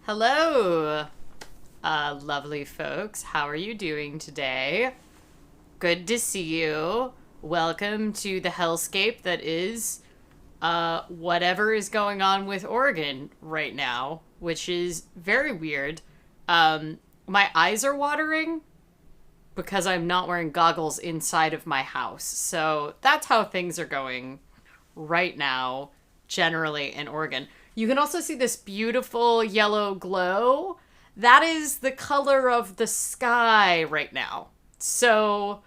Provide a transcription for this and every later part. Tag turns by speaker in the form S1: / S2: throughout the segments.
S1: Hello, lovely folks. How are you doing today? Good to see you. Welcome to the hellscape that is whatever is going on with Oregon right now, which is very weird. My eyes are watering because I'm not wearing goggles inside of my house. So that's how things are going right now, generally in Oregon. You can also see this beautiful yellow glow. That is the color of the sky right now. So,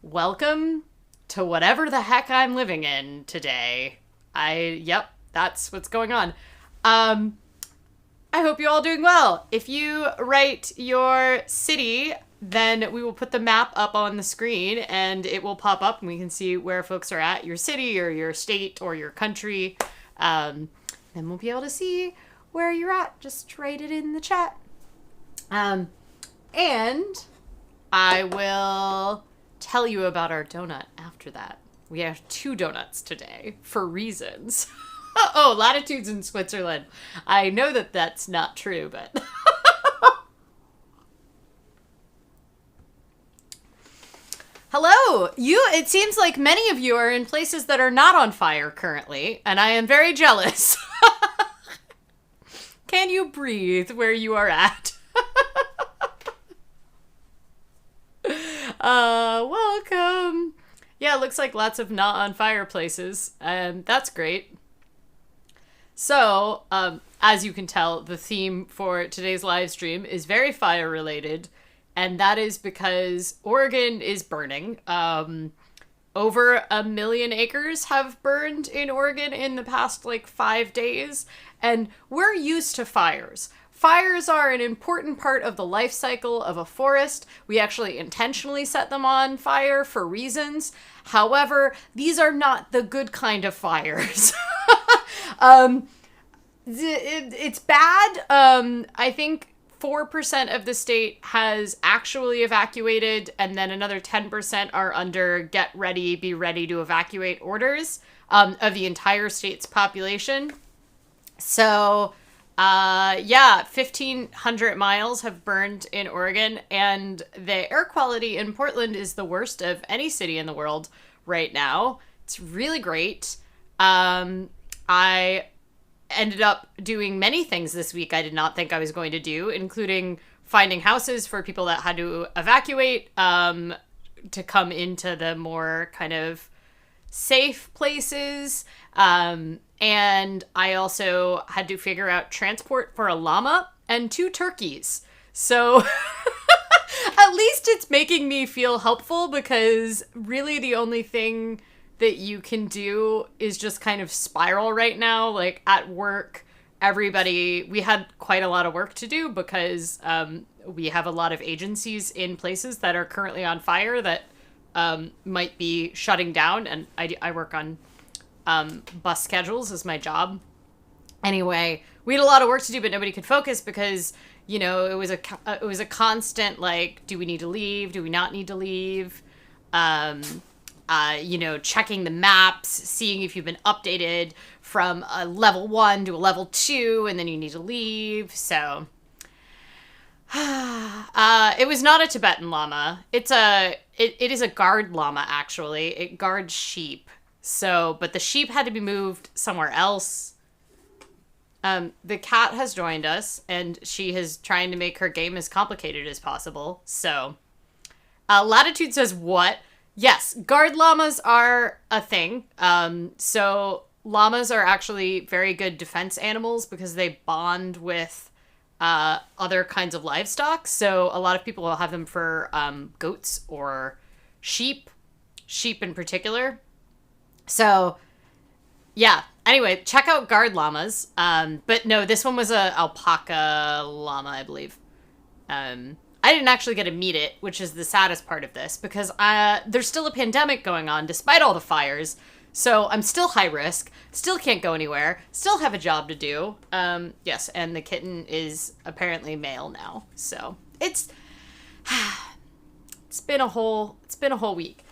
S1: welcome to whatever the heck I'm living in today. Yep, that's what's going on. I hope you're all doing well. If you write your city, then we will put the map up on the screen and it will pop up and we can see where folks are at, your city or your state or your country. Then we'll be able to see where you're at. Just write it in the chat. And I will tell you about our donut after that. We have 2 donuts today for reasons. Oh, latitudes in Switzerland. I know that that's not true, but... Hello! It seems like many of you are in places that are not on fire currently, and I am very jealous. Can you breathe where you are at? Welcome! Yeah, it looks like lots of not on fire places, and that's great. So, as you can tell, the theme for today's live stream is very fire related, and that is because Oregon is burning. Over 1 million acres have burned in Oregon in the past 5 days, and we're used to fires. Fires are an important part of the life cycle of a forest. We actually intentionally set them on fire for reasons. However, these are not the good kind of fires. It's bad. I think 4% of the state has actually evacuated, and then another 10% are under get ready, be ready to evacuate orders of the entire state's population. So, 1,500 miles have burned in Oregon, and the air quality in Portland is the worst of any city in the world right now. It's really great. I ended up doing many things this week I did not think I was going to do, including finding houses for people that had to evacuate to come into the more kind of safe places. And I also had to figure out transport for a llama and 2 turkeys. So at least it's making me feel helpful, because really the only thing that you can do is just kind of spiral right now. At work, we had quite a lot of work to do because we have a lot of agencies in places that are currently on fire that might be shutting down, and I work on bus schedules as my job. Anyway, we had a lot of work to do, but nobody could focus because, it was a constant, do we need to leave? Do we not need to leave? Checking the maps, seeing if you've been updated from a level 1 to a level 2, and then you need to leave. So, it was not a Tibetan llama. It is a guard llama, actually. It guards sheep. So, but the sheep had to be moved somewhere else. The cat has joined us, and she is trying to make her game as complicated as possible. So, Latitude says, what? Yes, guard llamas are a thing. So llamas are actually very good defense animals because they bond with other kinds of livestock. So a lot of people will have them for goats or sheep in particular. So, yeah. Anyway, check out guard llamas. But no, this one was a alpaca llama, I believe. I didn't actually get to meet it, which is the saddest part of this, because there's still a pandemic going on despite all the fires. So I'm still high risk, still can't go anywhere, still have a job to do. Yes, and the kitten is apparently male now. So it's been a whole week.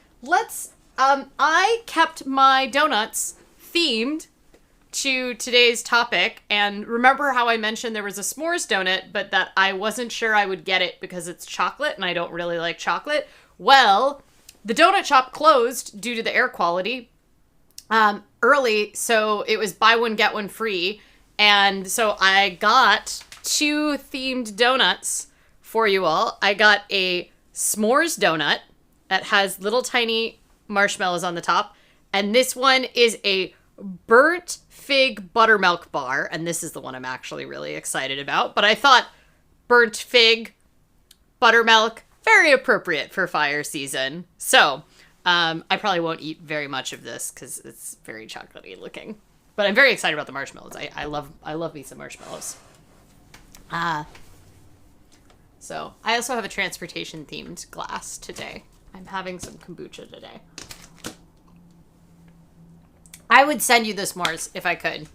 S1: I kept my donuts themed to today's topic. And remember how I mentioned there was a s'mores donut, but that I wasn't sure I would get it because it's chocolate and I don't really like chocolate? Well, the donut shop closed due to the air quality early, so it was buy one, get one free. And so I got 2 themed donuts for you all. I got a s'mores donut that has little tiny marshmallows on the top. And this one is a burnt fig buttermilk bar. And this is the one I'm actually really excited about. But I thought burnt fig, buttermilk, very appropriate for fire season. So I probably won't eat very much of this because it's very chocolatey looking. But I'm very excited about the marshmallows. I love me some marshmallows. So I also have a transportation themed glass today. I'm having some kombucha today. I would send you the s'mores if I could.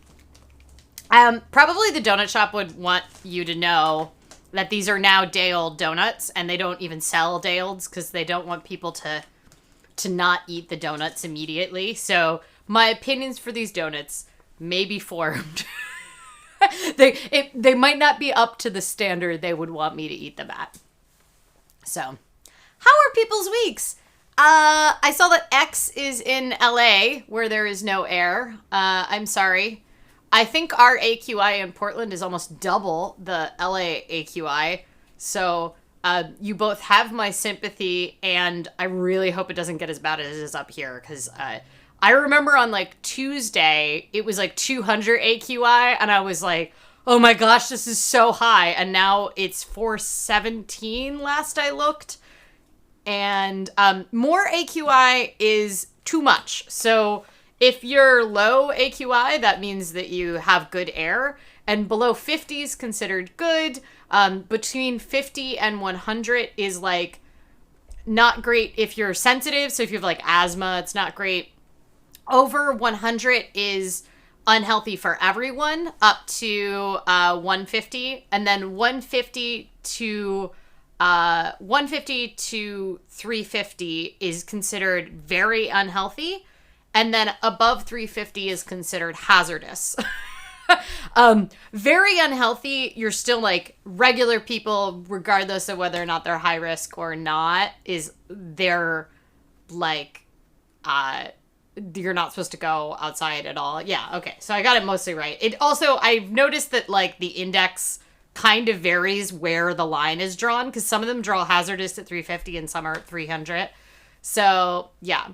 S1: Probably the donut shop would want you to know that these are now day-old donuts, and they don't even sell day-olds because they don't want people to not eat the donuts immediately. So my opinions for these donuts may be formed. They might not be up to the standard they would want me to eat them at. So, how are people's weeks? I saw that X is in LA, where there is no air. I'm sorry. I think our AQI in Portland is almost double the LA AQI. So, you both have my sympathy, and I really hope it doesn't get as bad as it is up here, because I remember on, like, Tuesday, it was, like, 200 AQI, and I was like, oh my gosh, this is so high, and now it's 417 last I looked, and more AQI is too much. So if you're low AQI, that means that you have good air, and below 50 is considered good. Between 50 and 100 is, like, not great if you're sensitive, so if you have, like, asthma, it's not great. Over 100 is unhealthy for everyone, up to 150, and then 150 to 350 is considered very unhealthy, and then above 350 is considered hazardous. Very unhealthy, you're still like regular people, regardless of whether or not they're high risk or not, they're like, you're not supposed to go outside at all. Yeah, okay. So I got it mostly right. It also, I've noticed that, like, the index kind of varies where the line is drawn, because some of them draw hazardous at 350 and some are at 300. So, yeah.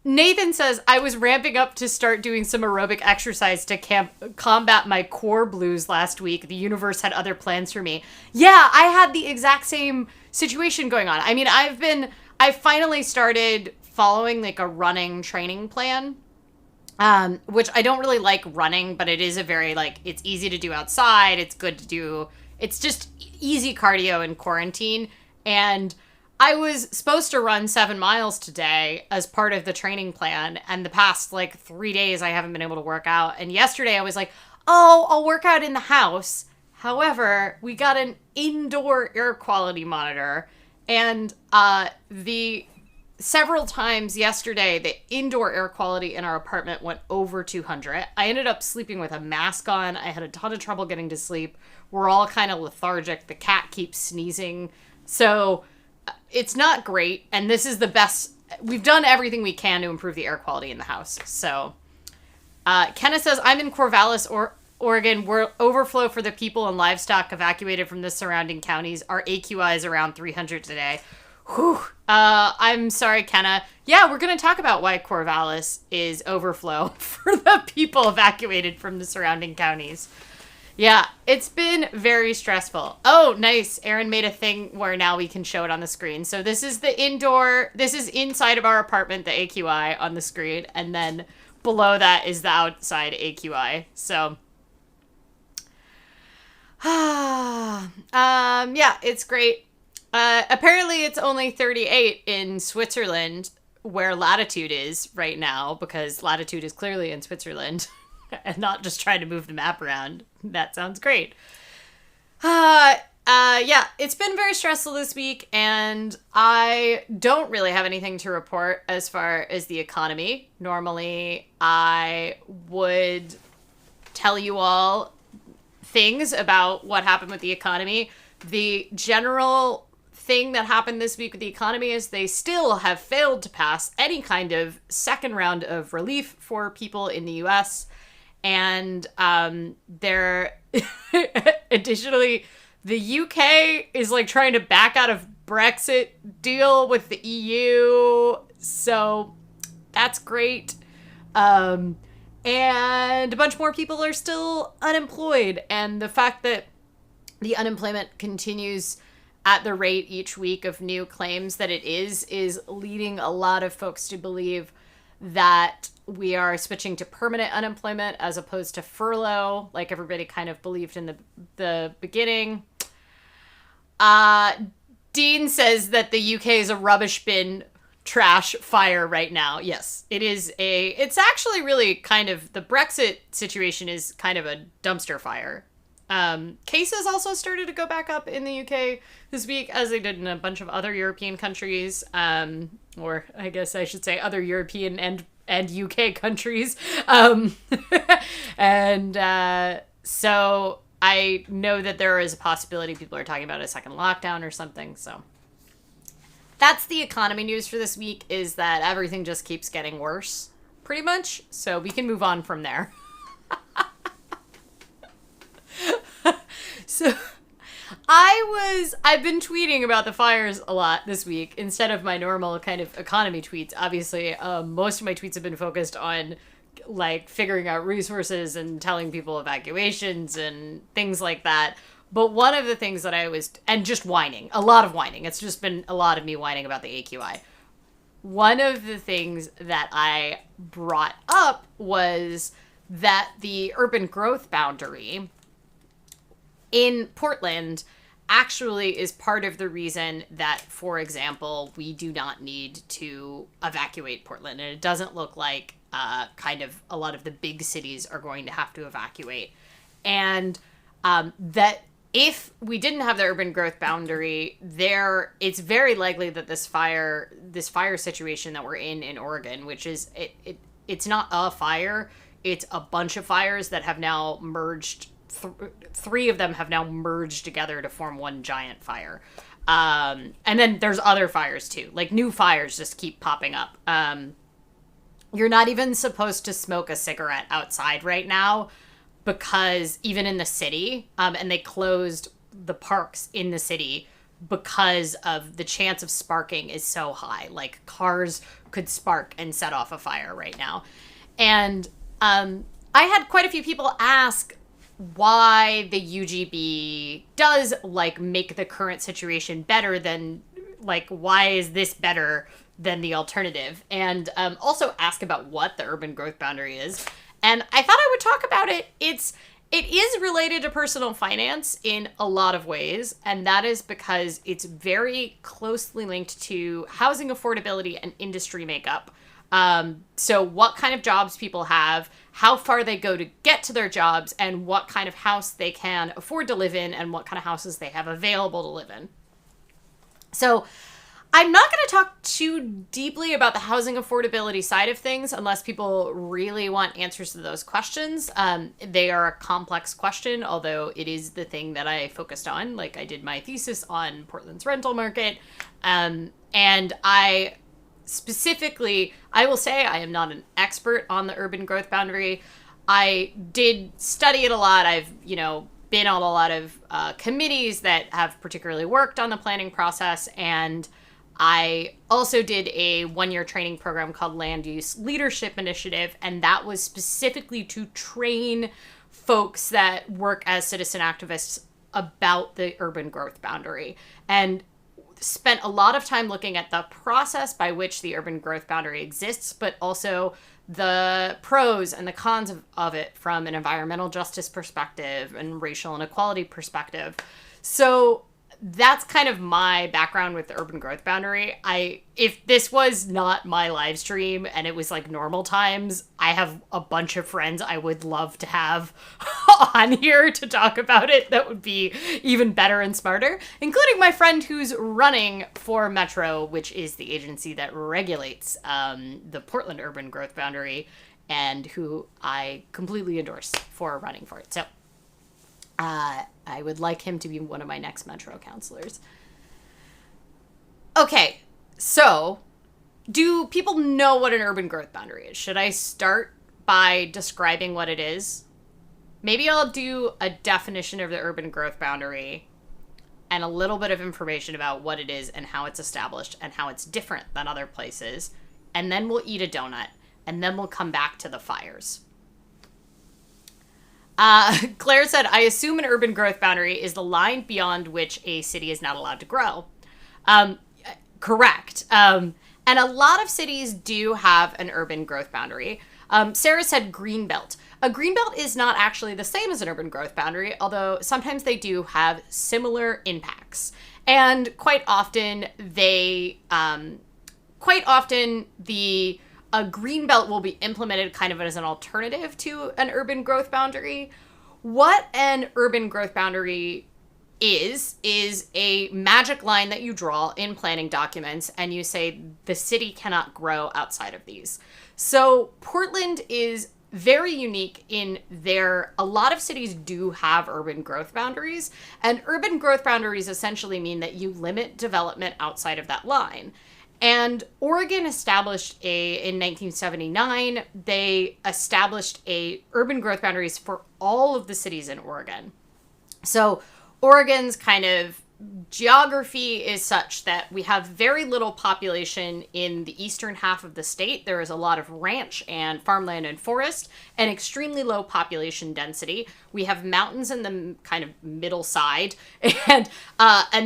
S1: Nathan says, I was ramping up to start doing some aerobic exercise to combat my core blues last week. The universe had other plans for me. Yeah, I had the exact same situation going on. I mean, I finally started following, like, a running training plan, which I don't really like running, but it is a very, like, it's easy to do outside. It's good to do. It's just easy cardio in quarantine. And I was supposed to run 7 miles today as part of the training plan. And the past, like, 3 days, I haven't been able to work out. And yesterday I was like, oh, I'll work out in the house. However, we got an indoor air quality monitor, and several times yesterday, the indoor air quality in our apartment went over 200. I ended up sleeping with a mask on. I had a ton of trouble getting to sleep. We're all kind of lethargic. The cat keeps sneezing. So it's not great. And this is the best. We've done everything we can to improve the air quality in the house. So Kenna says, I'm in Corvallis, Oregon. We're overflow for the people and livestock evacuated from the surrounding counties. Our AQI is around 300 today. Whew. I'm sorry, Kenna. Yeah, we're going to talk about why Corvallis is overflow for the people evacuated from the surrounding counties. Yeah, it's been very stressful. Oh, nice. Aaron made a thing where now we can show it on the screen. So this is this is inside of our apartment, the AQI on the screen. And then below that is the outside AQI. So, yeah, it's great. Apparently it's only 38 in Switzerland, where latitude is right now, because latitude is clearly in Switzerland and not just trying to move the map around. That sounds great. Yeah, it's been very stressful this week, and I don't really have anything to report as far as the economy. Normally, I would tell you all things about what happened with the economy. The general thing that happened this week with the economy is they still have failed to pass any kind of second round of relief for people in the US. And they're additionally, the UK is like trying to back out of Brexit deal with the EU. So that's great. And a bunch more people are still unemployed. And the fact that the unemployment continues at the rate each week of new claims that it is leading a lot of folks to believe that we are switching to permanent unemployment as opposed to furlough, like everybody kind of believed in the beginning. Dean says that the UK is a rubbish bin trash fire right now. Yes, it is it's actually really kind of, the Brexit situation is kind of a dumpster fire. Cases also started to go back up in the UK this week, as they did in a bunch of other European countries, or I guess I should say other European and UK countries. So I know that there is a possibility people are talking about a second lockdown or something. So that's the economy news for this week, is that everything just keeps getting worse, pretty much. So we can move on from there. So I've been tweeting about the fires a lot this week instead of my normal kind of economy tweets. Obviously, most of my tweets have been focused on like figuring out resources and telling people evacuations and things like that. But one of the things that and just whining, a lot of whining. It's just been a lot of me whining about the AQI. One of the things that I brought up was that the urban growth boundary in Portland actually is part of the reason that, for example, we do not need to evacuate Portland. And it doesn't look like kind of a lot of the big cities are going to have to evacuate. And that if we didn't have the urban growth boundary there, it's very likely that this fire situation that we're in Oregon, which is, it's not a fire, it's a bunch of fires that have now merged. Three of them have now merged together to form one giant fire. And then there's other fires too. Like new fires just keep popping up. You're not even supposed to smoke a cigarette outside right now, because even in the city, and they closed the parks in the city because of the chance of sparking is so high. Like cars could spark and set off a fire right now. And I had quite a few people ask why the UGB does like make the current situation better than, like, why is this better than the alternative? And also ask about what the urban growth boundary is. And I thought I would talk about it. It is related to personal finance in a lot of ways, and that is because it's very closely linked to housing affordability and industry makeup. So what kind of jobs people have, how far they go to get to their jobs, and what kind of house they can afford to live in, and what kind of houses they have available to live in. So I'm not going to talk too deeply about the housing affordability side of things unless people really want answers to those questions. They are a complex question, although it is the thing that I focused on. Like, I did my thesis on Portland's rental market. And I specifically, I will say I am not an expert on the urban growth boundary. I did study it a lot. I've, been on a lot of committees that have particularly worked on the planning process, and I also did a one-year training program called Land Use Leadership Initiative, and that was specifically to train folks that work as citizen activists about the urban growth boundary, and spent a lot of time looking at the process by which the urban growth boundary exists, but also the pros and the cons of it from an environmental justice perspective and racial inequality perspective. So that's kind of my background with the urban growth boundary. If this was not my live stream and it was like normal times, I have a bunch of friends I would love to have on here to talk about it that would be even better and smarter, including my friend who's running for Metro, which is the agency that regulates the Portland urban growth boundary, and who I completely endorse for running for it. So I would like him to be one of my next Metro counselors. Okay, so do people know what an urban growth boundary is? Should I start by describing what it is? Maybe I'll do a definition of the urban growth boundary and a little bit of information about what it is and how it's established and how it's different than other places. And then we'll eat a donut, and then we'll come back to the fires. Claire said, I assume an urban growth boundary is the line beyond which a city is not allowed to grow. Correct. And a lot of cities do have an urban growth boundary. Sarah said greenbelt. A greenbelt is not actually the same as an urban growth boundary, although sometimes they do have similar impacts. And quite often a greenbelt will be implemented kind of as an alternative to an urban growth boundary. What an urban growth boundary is a magic line that you draw in planning documents, and you say the city cannot grow outside of these. So Portland is very unique in a lot of cities do have urban growth boundaries, and urban growth boundaries essentially mean that you limit development outside of that line. And Oregon established in 1979, they established urban growth boundaries for all of the cities in Oregon. So Oregon's kind of geography is such that we have very little population in the eastern half of the state. There is a lot of ranch and farmland and forest, and extremely low population density. We have mountains in the kind of middle side, and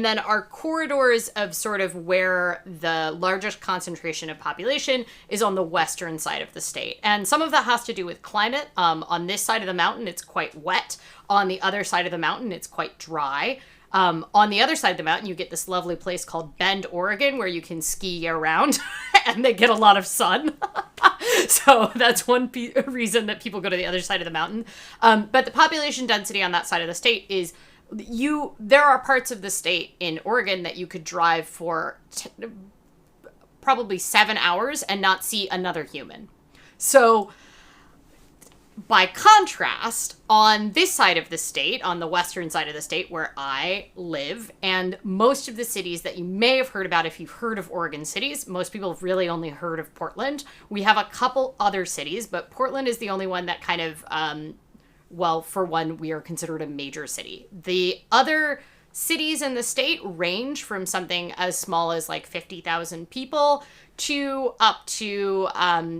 S1: then our corridors of sort of where the largest concentration of population is on the western side of the state. And some of that has to do with climate. On this side of the mountain, it's quite wet. On the other side of the mountain, it's quite dry. On the other side of the mountain, you get this lovely place called Bend, Oregon, where you can ski year-round, and they get a lot of sun. So that's one reason that people go to the other side of the mountain. But the population density on that side of the state is there are parts of the state in Oregon that you could drive for probably 7 hours and not see another human. So by contrast, on this side of the state, on the western side of the state where I live, and most of the cities that you may have heard about if you've heard of Oregon cities, most people have really only heard of Portland. We have a couple other cities, but Portland is the only one that kind of, for one, we are considered a major city. The other cities in the state range from something as small as like 50,000 people to up to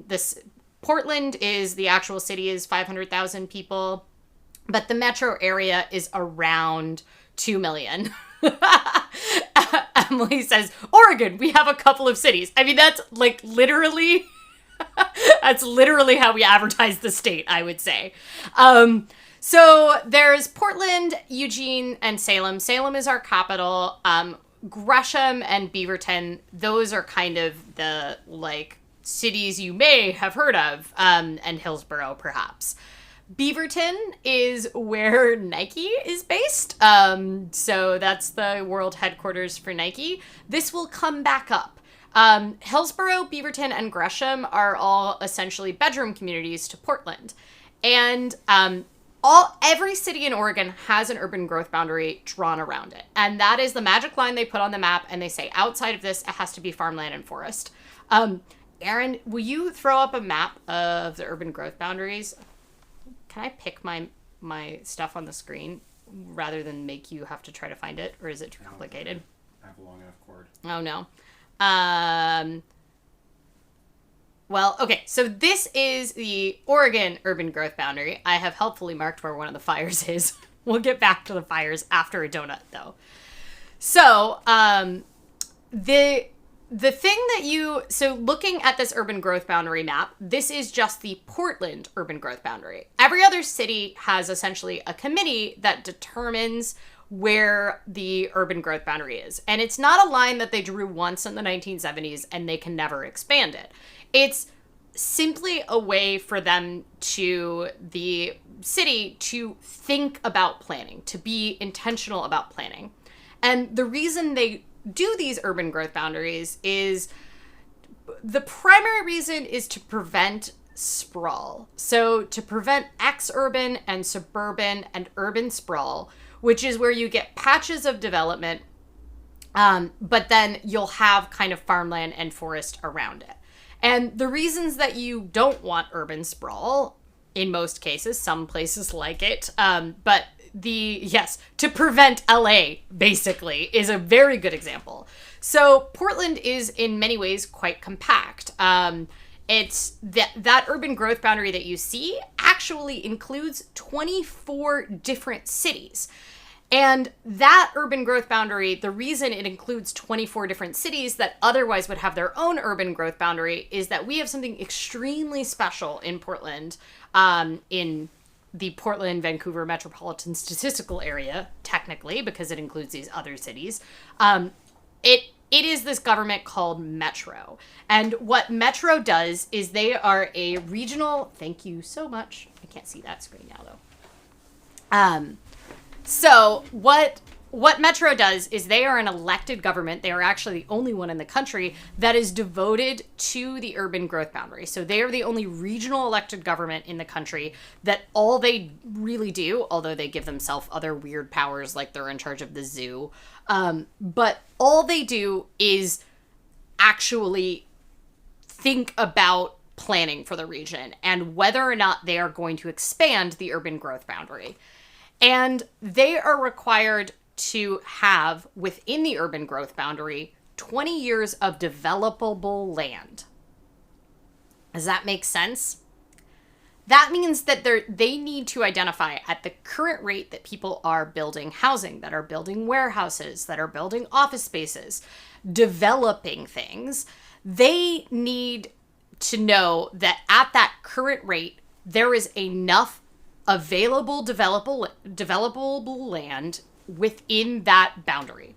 S1: this. Portland is, the actual city is 500,000 people, but the metro area is around 2 million. Emily says, Oregon, we have a couple of cities. I mean, that's like literally, that's literally how we advertise the state, I would say. So there's Portland, Eugene, and Salem. Salem is our capital. Gresham and Beaverton, those are kind of the cities you may have heard of, and Hillsborough, perhaps. Beaverton is where Nike is based. So that's the world headquarters for Nike. This will come back up. Hillsborough, Beaverton, and Gresham are all essentially bedroom communities to Portland. And every city in Oregon has an urban growth boundary drawn around it. And that is the magic line they put on the map, and they say outside of this, it has to be farmland and forest. Aaron, will you throw up a map of the urban growth boundaries? Can I pick my stuff on the screen rather than make you have to try to find it? Or is it too complicated?
S2: I have a long enough cord.
S1: Oh, no. Well, okay. So this is the Oregon urban growth boundary. I have helpfully marked where one of the fires is. We'll get back to the fires after a donut, though. So, the thing that so looking at this urban growth boundary map, this is just the Portland urban growth boundary. Every other city has essentially a committee that determines where the urban growth boundary is. And it's not a line that they drew once in the 1970s and they can never expand it. It's simply a way for them to, the city, to think about planning, to be intentional about planning. And the reason they do these urban growth boundaries is, the primary reason is to prevent sprawl. So to prevent exurban and suburban and urban sprawl, which is where you get patches of development, but then you'll have kind of farmland and forest around it. And the reasons that you don't want urban sprawl, in most cases, some places like it, but to prevent LA, basically, is a very good example. So Portland is in many ways quite compact. It's that urban growth boundary that you see actually includes 24 different cities. And that urban growth boundary, the reason it includes 24 different cities that otherwise would have their own urban growth boundary, is that we have something extremely special in Portland, in the Portland, Vancouver metropolitan statistical area, technically, because it includes these other cities. It is this government called Metro. And what Metro does is they are a regional, thank you so much. I can't see that screen now though. So what Metro does is they are an elected government. They are actually the only one in the country that is devoted to the urban growth boundary. So they are the only regional elected government in the country that all they really do, although they give themselves other weird powers like they're in charge of the zoo, but all they do is actually think about planning for the region and whether or not they are going to expand the urban growth boundary. And they are required to have, within the urban growth boundary, 20 years of developable land. Does that make sense? That means that they need to identify, at the current rate that people are building housing, that are building warehouses, that are building office spaces, developing things, they need to know that at that current rate, there is enough available developable land within that boundary.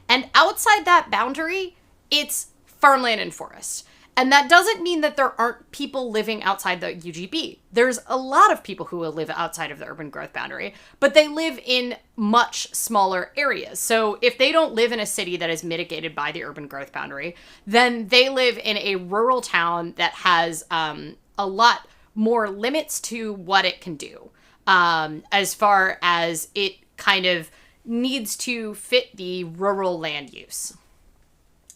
S1: And outside that boundary, it's farmland and forest. And that doesn't mean that there aren't people living outside the UGB. There's a lot of people who will live outside of the urban growth boundary, but they live in much smaller areas. So if they don't live in a city that is mitigated by the urban growth boundary, then they live in a rural town that has a lot more limits to what it can do, as far as it kind of needs to fit the rural land use.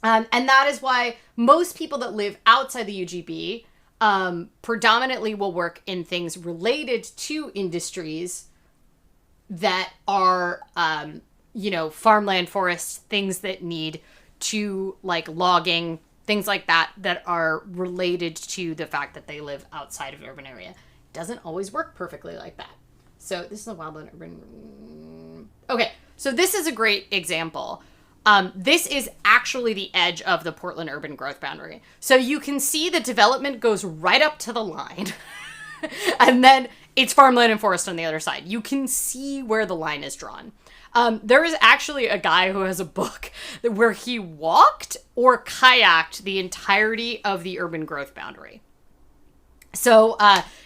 S1: And that is why most people that live outside the UGB predominantly will work in things related to industries that are, farmland, forests, things that need to, like logging, things like that, that are related to the fact that they live outside of an urban area. It doesn't always work perfectly like that. So this is a wildland urban. Okay, so this is a great example. This is actually the edge of the Portland urban growth boundary. So you can see the development goes right up to the line. And then it's farmland and forest on the other side. You can see where the line is drawn. There is actually a guy who has a book where he walked or kayaked the entirety of the urban growth boundary. So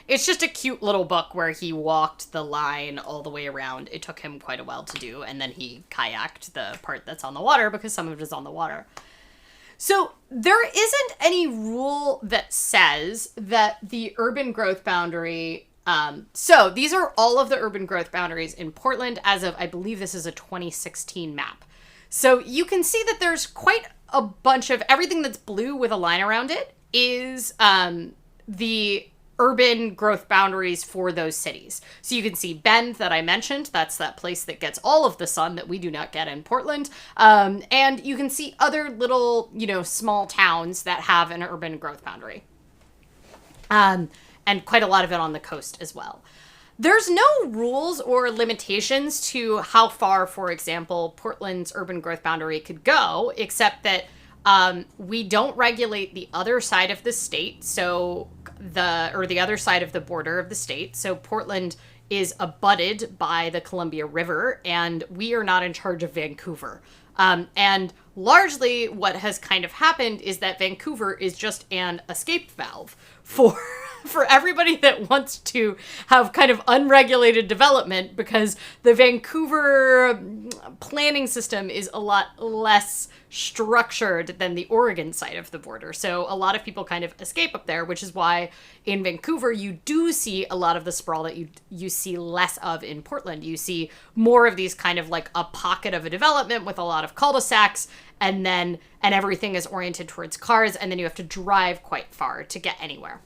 S1: it's just a cute little book where he walked the line all the way around. It took him quite a while to do, and then he kayaked the part that's on the water because some of it is on the water. So there isn't any rule that says that the urban growth boundary... so these are all of the urban growth boundaries in Portland as of, I believe this is a 2016 map. So you can see that there's quite a bunch of... Everything that's blue with a line around it is... the urban growth boundaries for those cities. So you can see Bend that I mentioned. That's that place that gets all of the sun that we do not get in Portland. And you can see other little, small towns that have an urban growth boundary. And quite a lot of it on the coast as well. There's no rules or limitations to how far, for example, Portland's urban growth boundary could go, except that we don't regulate the other side of the state, the other side of the border of the state. So Portland is abutted by the Columbia River, and we are not in charge of Vancouver. And largely what has kind of happened is that Vancouver is just an escape valve for for everybody that wants to have kind of unregulated development, because the Vancouver planning system is a lot less structured than the Oregon side of the border. So a lot of people kind of escape up there, which is why in Vancouver you do see a lot of the sprawl that you see less of in Portland. You see more of these kind of like a pocket of a development with a lot of cul-de-sacs, and everything is oriented towards cars, and then you have to drive quite far to get anywhere.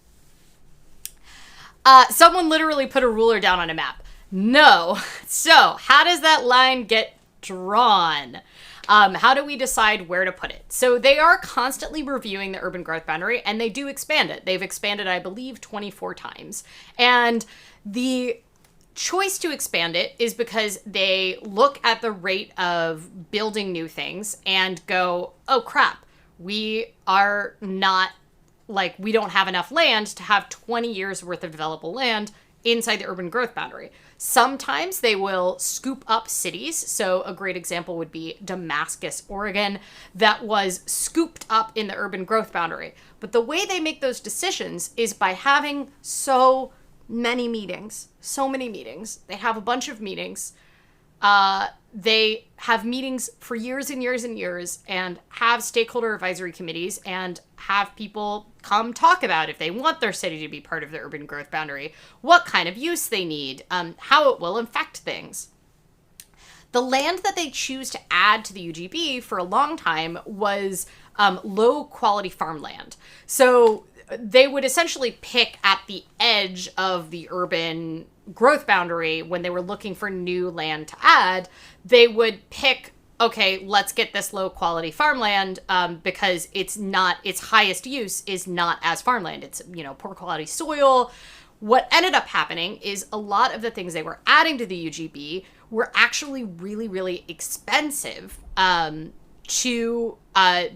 S1: Someone literally put a ruler down on a map. No. So how does that line get drawn? How do we decide where to put it? So they are constantly reviewing the urban growth boundary, and they do expand it. They've expanded, I believe, 24 times. And the choice to expand it is because they look at the rate of building new things and go, oh crap, we are not, like, we don't have enough land to have 20 years worth of developable land inside the urban growth boundary. Sometimes they will scoop up cities. So a great example would be Damascus, Oregon, that was scooped up in the urban growth boundary. But the way they make those decisions is by having so many meetings. They have a bunch of meetings. They have meetings for years and years and years, and have stakeholder advisory committees, and have people come talk about if they want their city to be part of the urban growth boundary, what kind of use they need, how it will affect things. The land that they choose to add to the UGB for a long time was low quality farmland. So they would essentially pick at the edge of the urban growth boundary when they were looking for new land to add. They would pick, okay, let's get this low quality farmland because its highest use is not as farmland. It's, poor quality soil. What ended up happening is a lot of the things they were adding to the UGB were actually really, really expensive to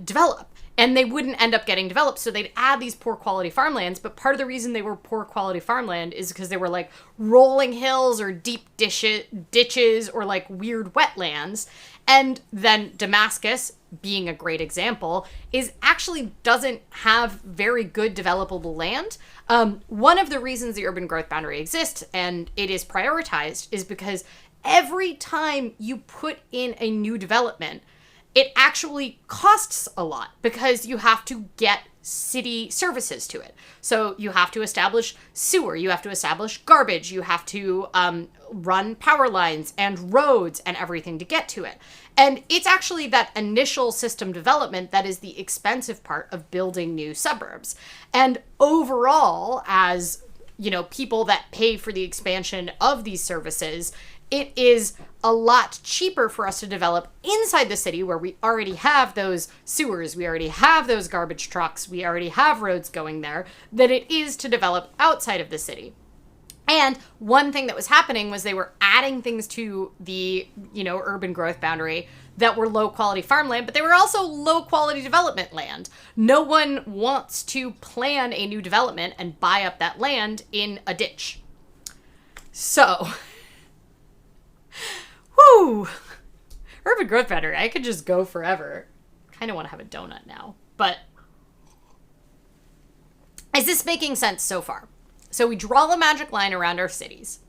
S1: develop. And they wouldn't end up getting developed, so they'd add these poor quality farmlands. But part of the reason they were poor quality farmland is because they were like rolling hills or deep ditches or like weird wetlands. And then Damascus, being a great example, actually doesn't have very good developable land. One of the reasons the urban growth boundary exists and it is prioritized is because every time you put in a new development, it actually costs a lot because you have to get city services to it. So you have to establish sewer, you have to establish garbage, you have to run power lines and roads and everything to get to it. And it's actually that initial system development that is the expensive part of building new suburbs. And overall, as people that pay for the expansion of these services, it is a lot cheaper for us to develop inside the city where we already have those sewers, we already have those garbage trucks, we already have roads going there, than it is to develop outside of the city. And one thing that was happening was they were adding things to the, urban growth boundary that were low quality farmland, but they were also low quality development land. No one wants to plan a new development and buy up that land in a ditch. So, whoo! Urban growth boundary, I could just go forever. Kind of want to have a donut now, but is this making sense so far? So we draw a magic line around our cities.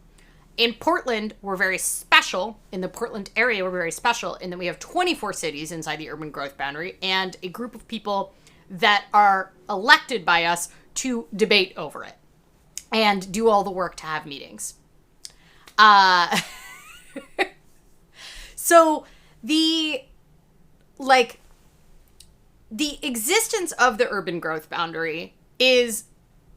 S1: In Portland, we're very special. In the Portland area, we're very special in that we have 24 cities inside the urban growth boundary and a group of people that are elected by us to debate over it and do all the work to have meetings. So the existence of the urban growth boundary is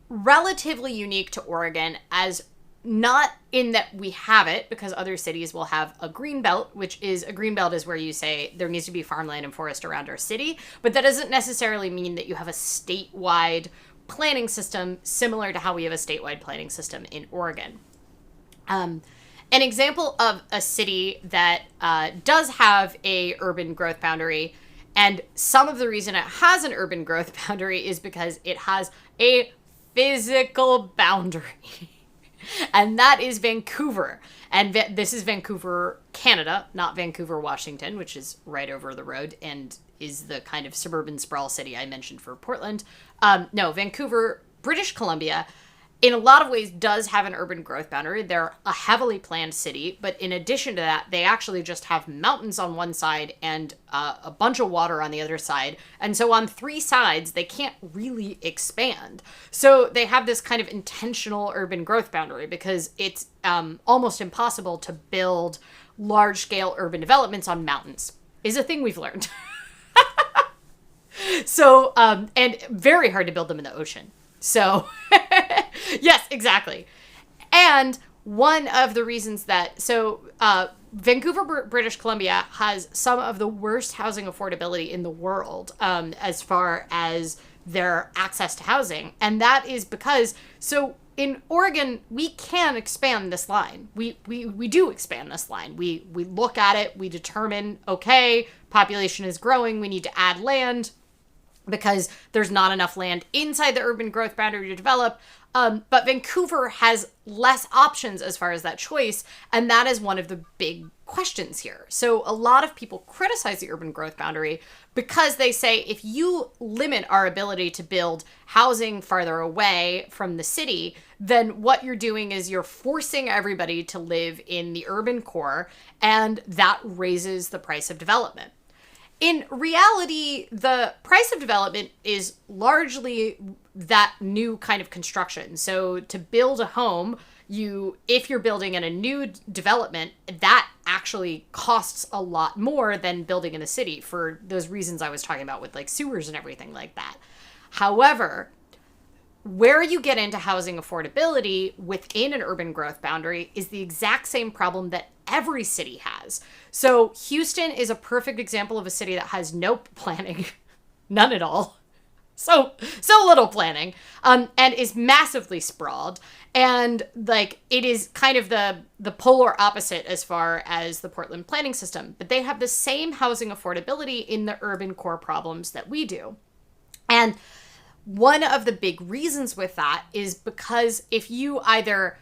S1: relatively unique to Oregon, as not in that we have it, because other cities will have a green belt, a green belt is where you say there needs to be farmland and forest around our city, but that doesn't necessarily mean that you have a statewide planning system similar to how we have a statewide planning system in Oregon. An example of a city that does have a urban growth boundary, and some of the reason it has an urban growth boundary is because it has a physical boundary. And that is Vancouver. And this is Vancouver, Canada, not Vancouver, Washington, which is right over the road. And is the kind of suburban sprawl city I mentioned for Portland. No, Vancouver, British Columbia, in a lot of ways does have an urban growth boundary. They're a heavily planned city, but in addition to that, they actually just have mountains on one side and a bunch of water on the other side. And so on three sides, they can't really expand. So they have this kind of intentional urban growth boundary because it's almost impossible to build large-scale urban developments on mountains, is a thing we've learned. So, and very hard to build them in the ocean. So, yes, exactly. And one of the reasons that, Vancouver, British Columbia has some of the worst housing affordability in the world as far as their access to housing. And that is because, in Oregon, we can expand this line. We do expand this line. We look at it, we determine, okay, population is growing, we need to add land, because there's not enough land inside the urban growth boundary to develop. But Vancouver has less options as far as that choice, and that is one of the big questions here. So a lot of people criticize the urban growth boundary because they say if you limit our ability to build housing farther away from the city, then what you're doing is you're forcing everybody to live in the urban core, and that raises the price of development. In reality, the price of development is largely that new kind of construction. So to build a home, if you're building in a new development, that actually costs a lot more than building in a city for those reasons I was talking about with like sewers and everything like that. However, where you get into housing affordability within an urban growth boundary is the exact same problem that every city has. So Houston is a perfect example of a city that has no planning, none at all. So little planning, and is massively sprawled. And like, it is kind of the polar opposite as far as the Portland planning system, but they have the same housing affordability in the urban core problems that we do. And one of the big reasons with that is because if you either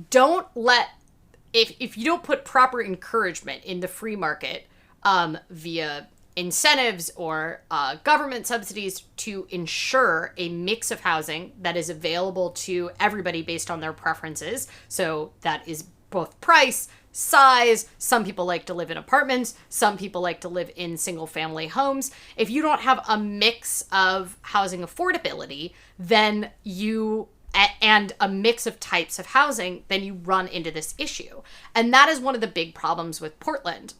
S1: don't if you don't put proper encouragement in the free market via incentives or government subsidies to ensure a mix of housing that is available to everybody based on their preferences, so that is both price, size. Some people like to live in apartments. Some people like to live in single family homes. If you don't have a mix of housing affordability, then and a mix of types of housing, then you run into this issue. And that is one of the big problems with Portland,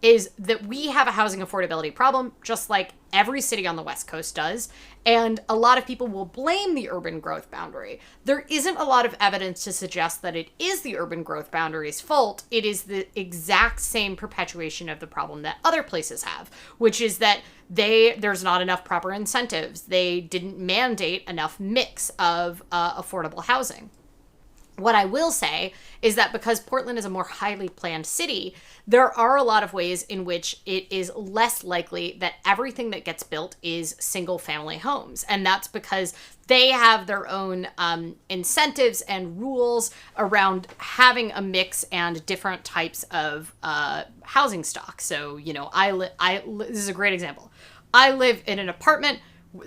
S1: is that we have a housing affordability problem, just like every city on the West Coast does. And a lot of people will blame the urban growth boundary. There isn't a lot of evidence to suggest that it is the urban growth boundary's fault. It is the exact same perpetuation of the problem that other places have, which is that there's not enough proper incentives. They didn't mandate enough mix of affordable housing. What I will say is that because Portland is a more highly planned city, there are a lot of ways in which it is less likely that everything that gets built is single family homes. And that's because they have their own incentives and rules around having a mix and different types of housing stock. So, this is a great example. I live in an apartment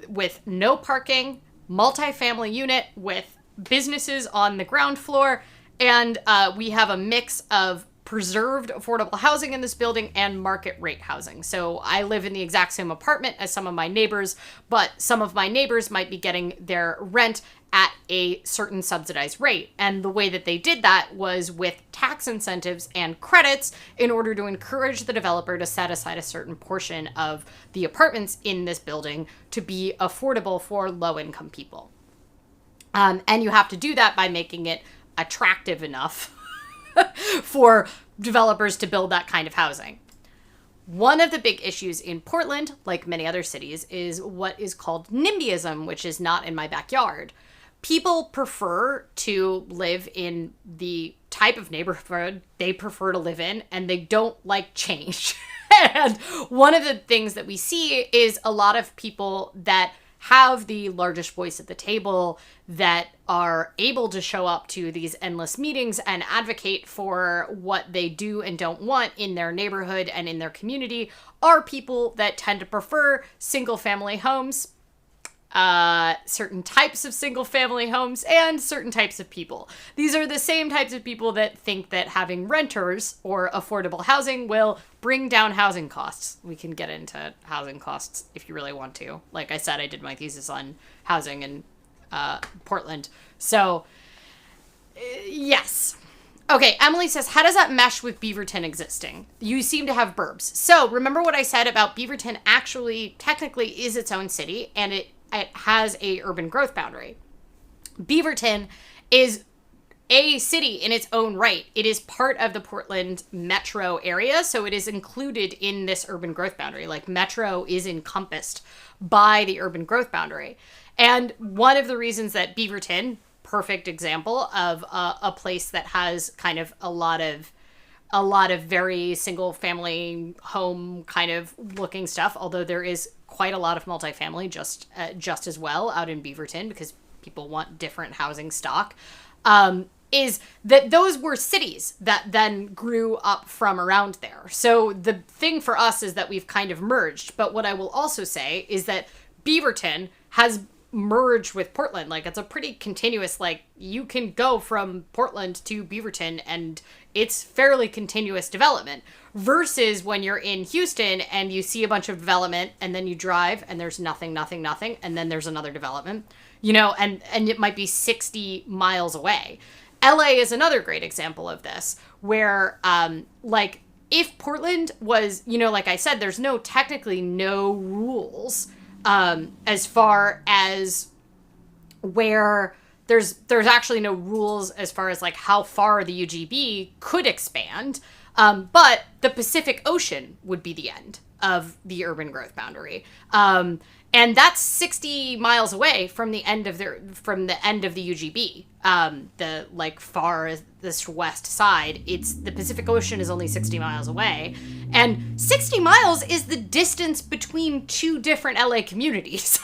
S1: with no parking, multifamily unit with businesses on the ground floor, and we have a mix of preserved affordable housing in this building and market rate housing. So I live in the exact same apartment as some of my neighbors, but some of my neighbors might be getting their rent at a certain subsidized rate. And the way that they did that was with tax incentives and credits in order to encourage the developer to set aside a certain portion of the apartments in this building to be affordable for low-income people. And you have to do that by making it attractive enough for developers to build that kind of housing. One of the big issues in Portland, like many other cities, is what is called Nimbyism, which is not in my backyard. People prefer to live in the type of neighborhood they prefer to live in, and they don't like change. And one of the things that we see is a lot of people that have the largest voice at the table, that are able to show up to these endless meetings and advocate for what they do and don't want in their neighborhood and in their community, are people that tend to prefer single family homes, certain types of single family homes, and certain types of people. These are the same types of people that think that having renters or affordable housing will bring down housing costs. We can get into housing costs if you really want to. Like I said, I did my thesis on housing in Portland. So, yes. Okay, Emily says, how does that mesh with Beaverton existing? You seem to have burbs. So, remember what I said about Beaverton actually technically is its own city, and it has a urban growth boundary. Beaverton is a city in its own right. It is part of the Portland metro area, so it is included in this urban growth boundary. Like, metro is encompassed by the urban growth boundary. And one of the reasons that Beaverton, perfect example of a place that has kind of a lot of very single family home kind of looking stuff, although there is quite a lot of multifamily just as well out in Beaverton because people want different housing stock, is that those were cities that then grew up from around there. So the thing for us is that we've kind of merged. But what I will also say is that Beaverton has merged with Portland. Like, it's a pretty continuous, like, you can go from Portland to Beaverton and it's fairly continuous development, versus when you're in Houston and you see a bunch of development and then you drive and there's nothing, and then there's another development, you know, and it might be 60 miles away. LA is another great example of this, where like, if Portland was, you know, like I said, there's technically no rules as far as where there's actually no rules as far as like how far the UGB could expand. But the Pacific Ocean would be the end of the urban growth boundary. And that's 60 miles away from the end of the UGB. The like far this west side, the Pacific Ocean is only 60 miles away. And 60 miles is the distance between two different LA communities.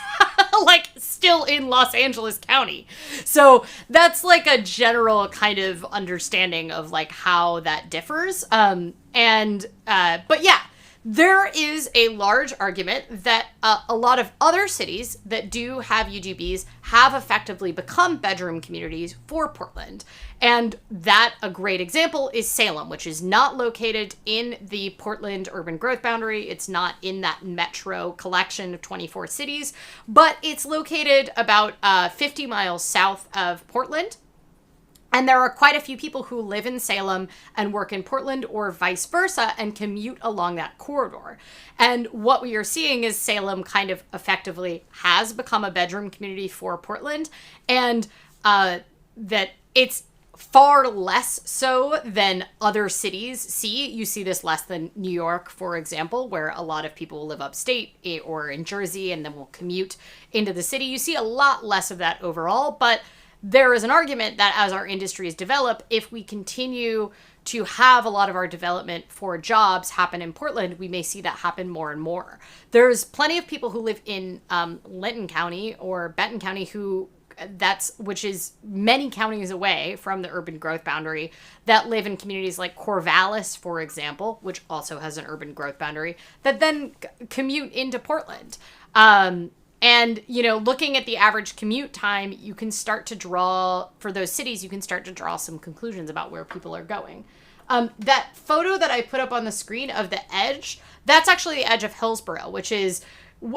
S1: Like, still in Los Angeles County. So that's like a general kind of understanding of like how that differs. But yeah, there is a large argument that a lot of other cities that do have UGBs have effectively become bedroom communities for Portland. And a great example is Salem, which is not located in the Portland urban growth boundary. It's not in that metro collection of 24 cities, but it's located about 50 miles south of Portland. And there are quite a few people who live in Salem and work in Portland or vice versa and commute along that corridor. And what we are seeing is Salem kind of effectively has become a bedroom community for Portland, and that it's far less so than other cities see. You see this less than New York, for example, where a lot of people live upstate or in Jersey and then will commute into the city. You see a lot less of that overall, but there is an argument that as our industries develop, if we continue to have a lot of our development for jobs happen in Portland, we may see that happen more and more. There's plenty of people who live in Lincoln County or Benton County which is many counties away from the urban growth boundary, that live in communities like Corvallis, for example, which also has an urban growth boundary, that then commute into Portland. And, you know, looking at the average commute time, you can start to draw, for those cities, you can start to draw some conclusions about where people are going. That photo that I put up on the screen of the edge, that's actually the edge of Hillsborough, which is,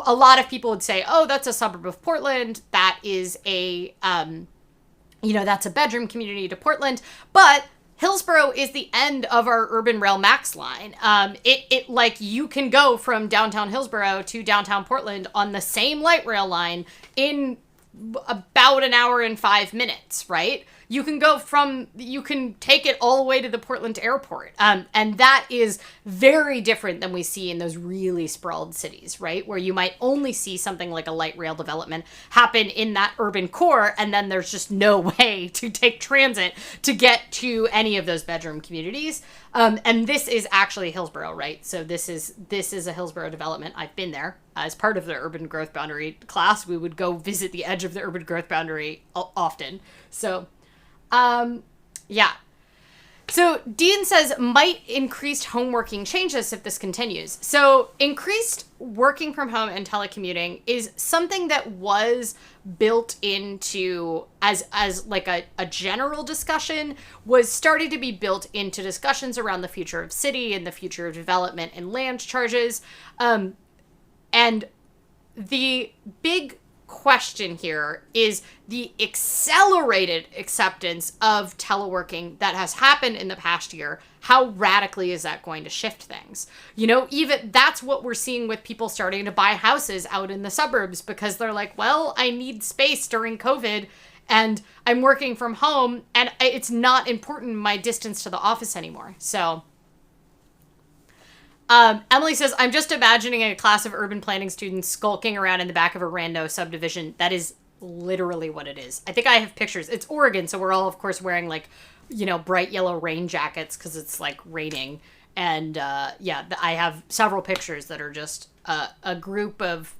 S1: a lot of people would say, oh, that's a suburb of Portland. That is that's a bedroom community to Portland. But Hillsborough is the end of our urban rail max line. It like, you can go from downtown Hillsborough to downtown Portland on the same light rail line in about an hour and 5 minutes, right? you can take it all the way to the Portland airport. And that is very different than we see in those really sprawled cities, right? Where you might only see something like a light rail development happen in that urban core, and then there's just no way to take transit to get to any of those bedroom communities. And this is actually Hillsborough, right? So this is a Hillsborough development. I've been there as part of the urban growth boundary class. We would go visit the edge of the urban growth boundary often. So, yeah. So Dean says, might increased home working change this if this continues? So increased working from home and telecommuting is something that was built into as like a general discussion, was started to be built into discussions around the future of city and the future of development and land charges. And the big question here is the accelerated acceptance of teleworking that has happened in the past year. How radically is that going to shift things? You know, even that's what we're seeing with people starting to buy houses out in the suburbs, because they're like, well, I need space during COVID and I'm working from home and it's not important my distance to the office anymore. So Emily says, I'm just imagining a class of urban planning students skulking around in the back of a rando subdivision. That is literally what it is. I think I have pictures. It's Oregon, so we're all, of course, wearing, like, you know, bright yellow rain jackets because it's, like, raining. And, yeah, I have several pictures that are just a group of...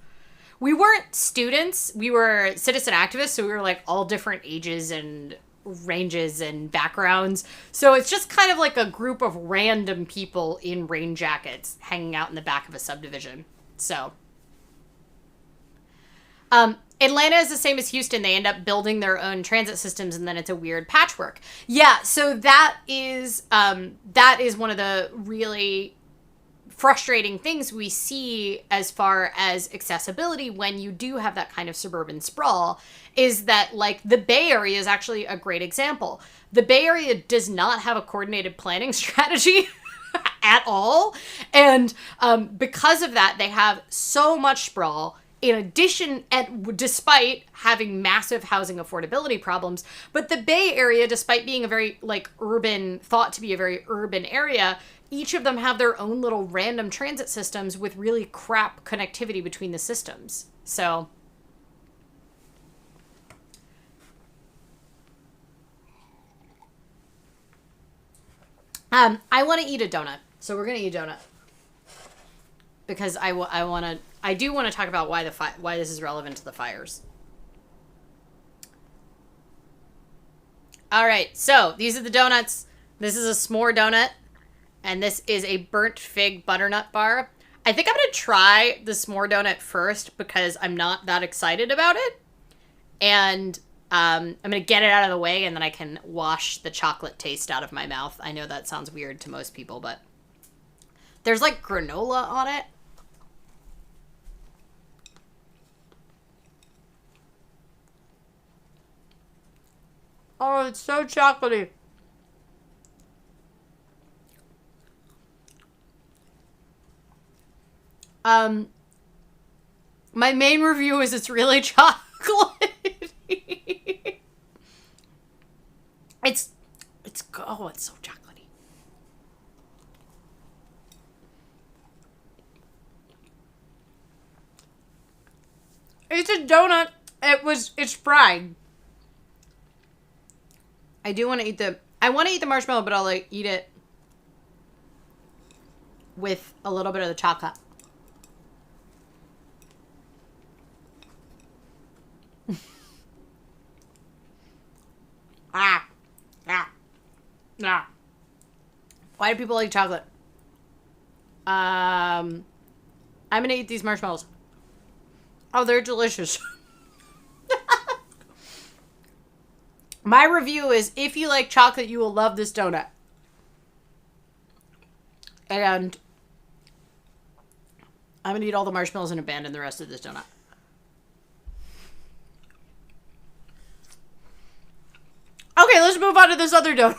S1: We weren't students. We were citizen activists, so we were, like, all different ages and ranges and backgrounds. So it's just kind of like a group of random people in rain jackets hanging out in the back of a subdivision. So Atlanta is the same as Houston. They end up building their own transit systems and then it's a weird patchwork. Yeah, so that is one of the really frustrating things we see as far as accessibility when you do have that kind of suburban sprawl, is that, like, the Bay Area is actually a great example. The Bay Area does not have a coordinated planning strategy at all. And because of that, they have so much sprawl. In addition, despite having massive housing affordability problems, but the Bay Area, despite being a very, like, thought to be a very urban area, each of them have their own little random transit systems with really crap connectivity between the systems. So I want to eat a donut. So we're going to eat a donut. Because I do want to talk about why this is relevant to the fires. All right, so these are the donuts. This is a s'more donut, and this is a burnt fig butternut bar. I think I'm going to try the s'more donut first because I'm not that excited about it. And I'm going to get it out of the way, and then I can wash the chocolate taste out of my mouth. I know that sounds weird to most people, but there's, like, granola on it. Oh, it's so chocolatey. My main review is it's really chocolatey. It's so chocolatey. It's a donut. It's fried. I do want to eat the marshmallow, but I'll, like, eat it with a little bit of the chocolate. Why do people like chocolate? I'm gonna eat these marshmallows. Oh, they're delicious. My review is, if you like chocolate, you will love this donut. And I'm going to eat all the marshmallows and abandon the rest of this donut. Okay, let's move on to this other donut.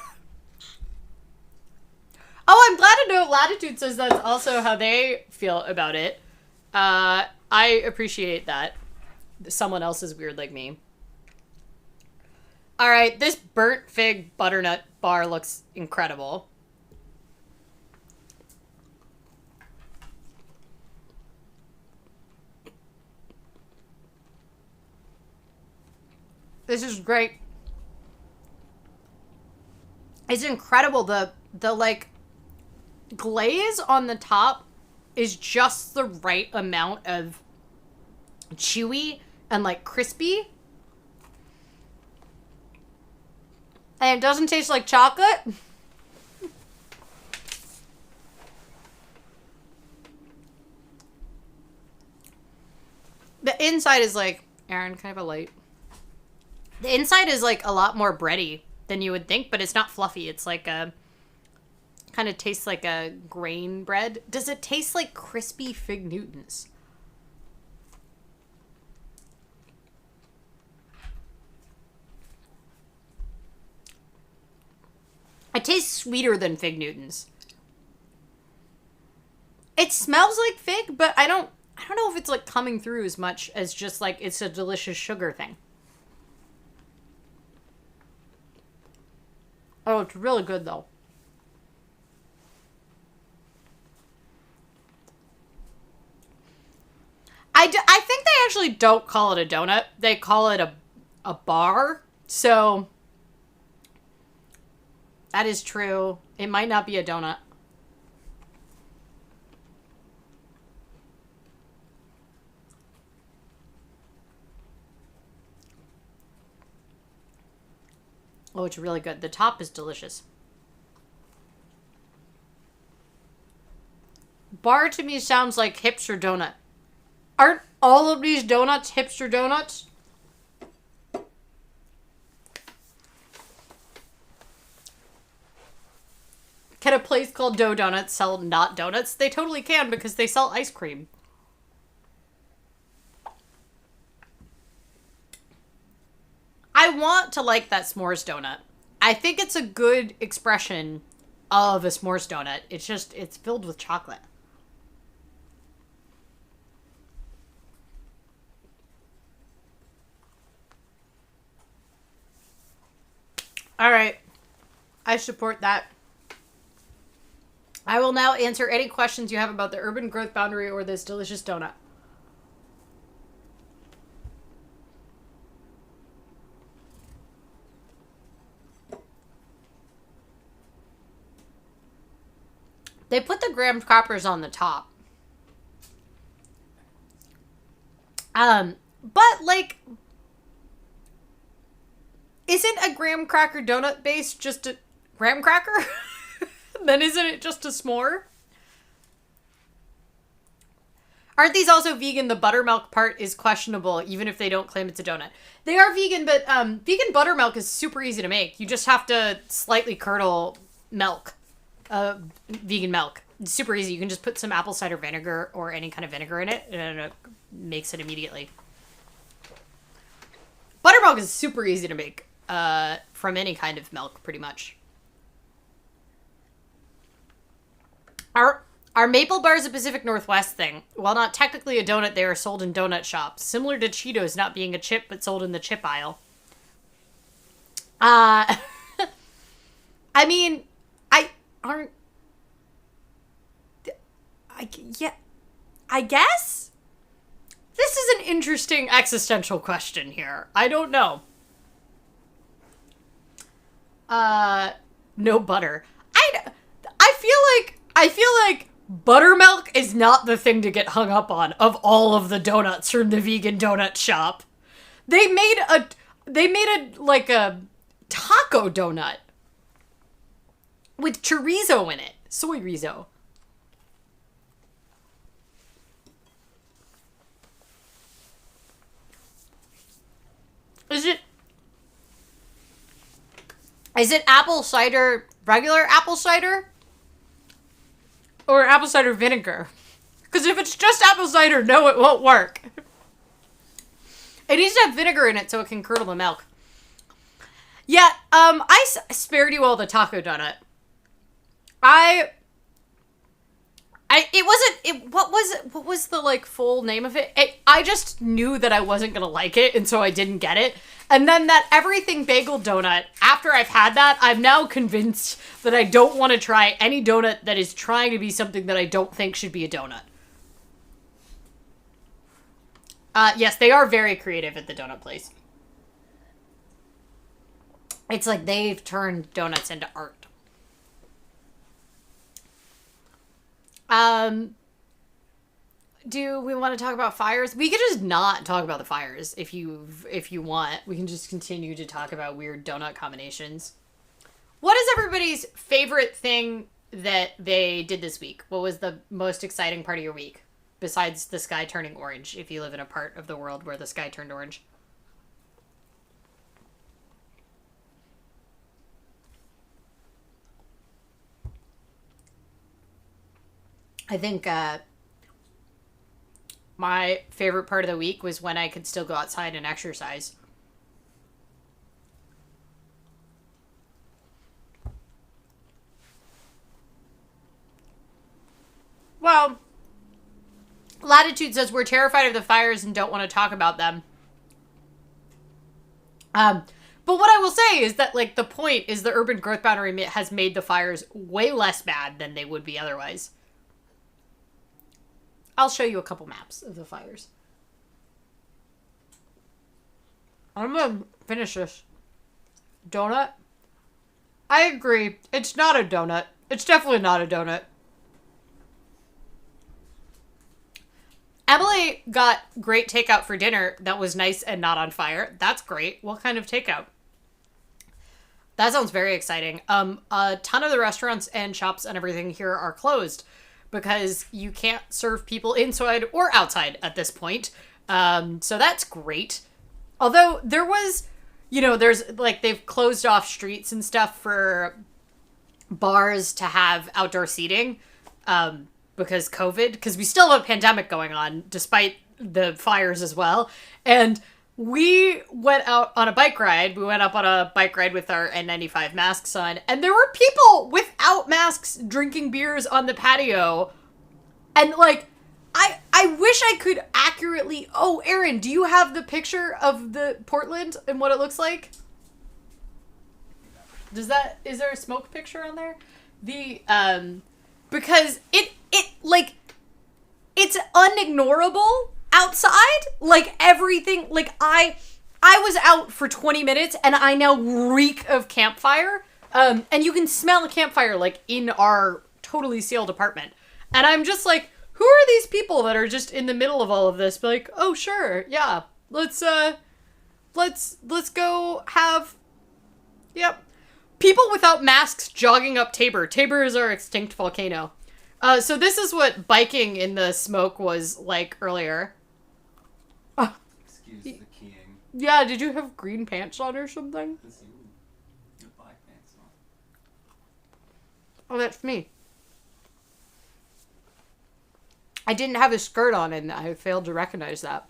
S1: Oh, I'm glad to know Latitude says that's also how they feel about it. I appreciate that. Someone else is weird like me. All right, this burnt fig butternut bar looks incredible. This is great. It's incredible. The like glaze on the top is just the right amount of chewy and like crispy. And it doesn't taste like chocolate. The inside is like, Aaron, can I have a light? The inside is like a lot more bready than you would think, but it's not fluffy. It's like a, kind of tastes like a grain bread. Does it taste like crispy Fig Newtons? It tastes sweeter than Fig Newtons. It smells like fig, but I don't know if it's like coming through as much as just like it's a delicious sugar thing. Oh, it's really good though. I think they actually don't call it a donut. They call it a bar. So that is true. It might not be a donut. Oh, it's really good. The top is delicious. Bar to me sounds like hipster donut. Aren't all of these donuts hipster donuts? Can a place called Dough Donuts sell not donuts? They totally can because they sell ice cream. I want to like that s'mores donut. I think it's a good expression of a s'mores donut. It's just, it's filled with chocolate. All right. I support that. I will now answer any questions you have about the urban growth boundary or this delicious donut. They put the graham crackers on the top. But like, isn't a graham cracker donut base just a graham cracker? Then isn't it just a s'more? Aren't these also vegan? The buttermilk part is questionable, even if they don't claim it's a donut. They are vegan, but vegan buttermilk is super easy to make. You just have to slightly curdle milk. Vegan milk. It's super easy. You can just put some apple cider vinegar or any kind of vinegar in it, and it makes it immediately. Buttermilk is super easy to make from any kind of milk, pretty much. Are maple bars a Pacific Northwest thing? While not technically a donut, they are sold in donut shops. Similar to Cheetos not being a chip, but sold in the chip aisle. I mean, I guess? This is an interesting existential question here. I don't know. No butter. I feel like buttermilk is not the thing to get hung up on of all of the donuts from the vegan donut shop. They made a like a taco donut with chorizo in it. Soy rizo. Is it apple cider, regular apple cider? Or apple cider vinegar? Because if it's just apple cider, no, it won't work. It needs to have vinegar in it so it can curdle the milk. Yeah, I spared you all the taco donut. I What was the like full name of it? I just knew that I wasn't gonna like it, and so I didn't get it. And then that everything bagel donut, after I've had that, I'm now convinced that I don't want to try any donut that is trying to be something that I don't think should be a donut. Yes, they are very creative at the donut place. It's like they've turned donuts into art. Do we want to talk about fires? We could just not talk about the fires if you want. We can just continue to talk about weird donut combinations. What is everybody's favorite thing that they did this week? What was the most exciting part of your week? Besides the sky turning orange, if you live in a part of the world where the sky turned orange. I think my favorite part of the week was when I could still go outside and exercise. Well, Latitude says we're terrified of the fires and don't want to talk about them. But what I will say is that, like, the point is the urban growth boundary has made the fires way less bad than they would be otherwise. I'll show you a couple maps of the fires. I'm gonna finish this donut. I agree. It's not a donut. It's definitely not a donut. Emily got great takeout for dinner that was nice and not on fire. That's great. What kind of takeout? That sounds very exciting. A ton of the restaurants and shops and everything here are closed because you can't serve people inside or outside at this point. So that's great. Although there was, there's like they've closed off streets and stuff for bars to have outdoor seating because COVID, because we still have a pandemic going on despite the fires as well. And we went out on a bike ride. We went up on a bike ride with our N95 masks on, and there were people without masks drinking beers on the patio. And like, I wish I could accurately. Oh, Aaron, do you have the picture of the Portland and what it looks like? Is there a smoke picture on there? Because it's unignorable outside. Like everything, like I was out for 20 minutes and I now reek of campfire. And you can smell a campfire like in our totally sealed apartment. And I'm just like, who are these people that are just in the middle of all of this? Be like, oh sure, yeah, let's go have, yep. People without masks jogging up Tabor. Tabor is our extinct volcano. So this is what biking in the smoke was like earlier.
S2: Excuse the keying.
S1: Yeah, did you have green pants on or something?
S2: You have black pants on.
S1: Oh, that's me. I didn't have a skirt on and I failed to recognize that.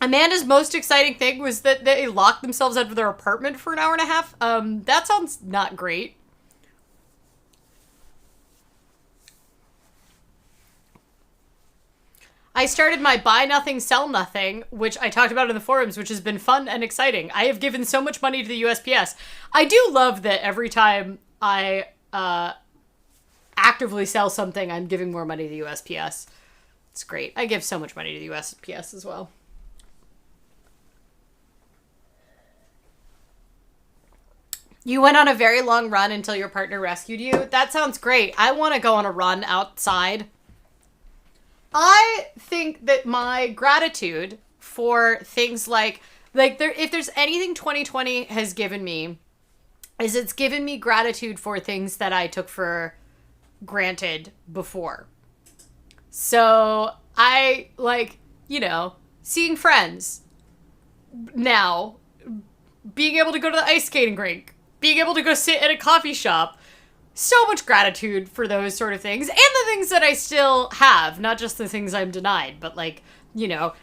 S1: Amanda's most exciting thing was that they locked themselves out of their apartment for an hour and a half. That sounds not great. I started my buy nothing, sell nothing, which I talked about in the forums, which has been fun and exciting. I have given so much money to the USPS. I do love that every time I actively sell something, I'm giving more money to the USPS. It's great. I give so much money to the USPS as well. You went on a very long run until your partner rescued you? That sounds great. I want to go on a run outside. I think that my gratitude for things like if there's anything 2020 has given me, is it's given me gratitude for things that I took for granted before. So I seeing friends now, being able to go to the ice skating rink, being able to go sit at a coffee shop. So much gratitude for those sort of things. And the things that I still have. Not just the things I'm denied. But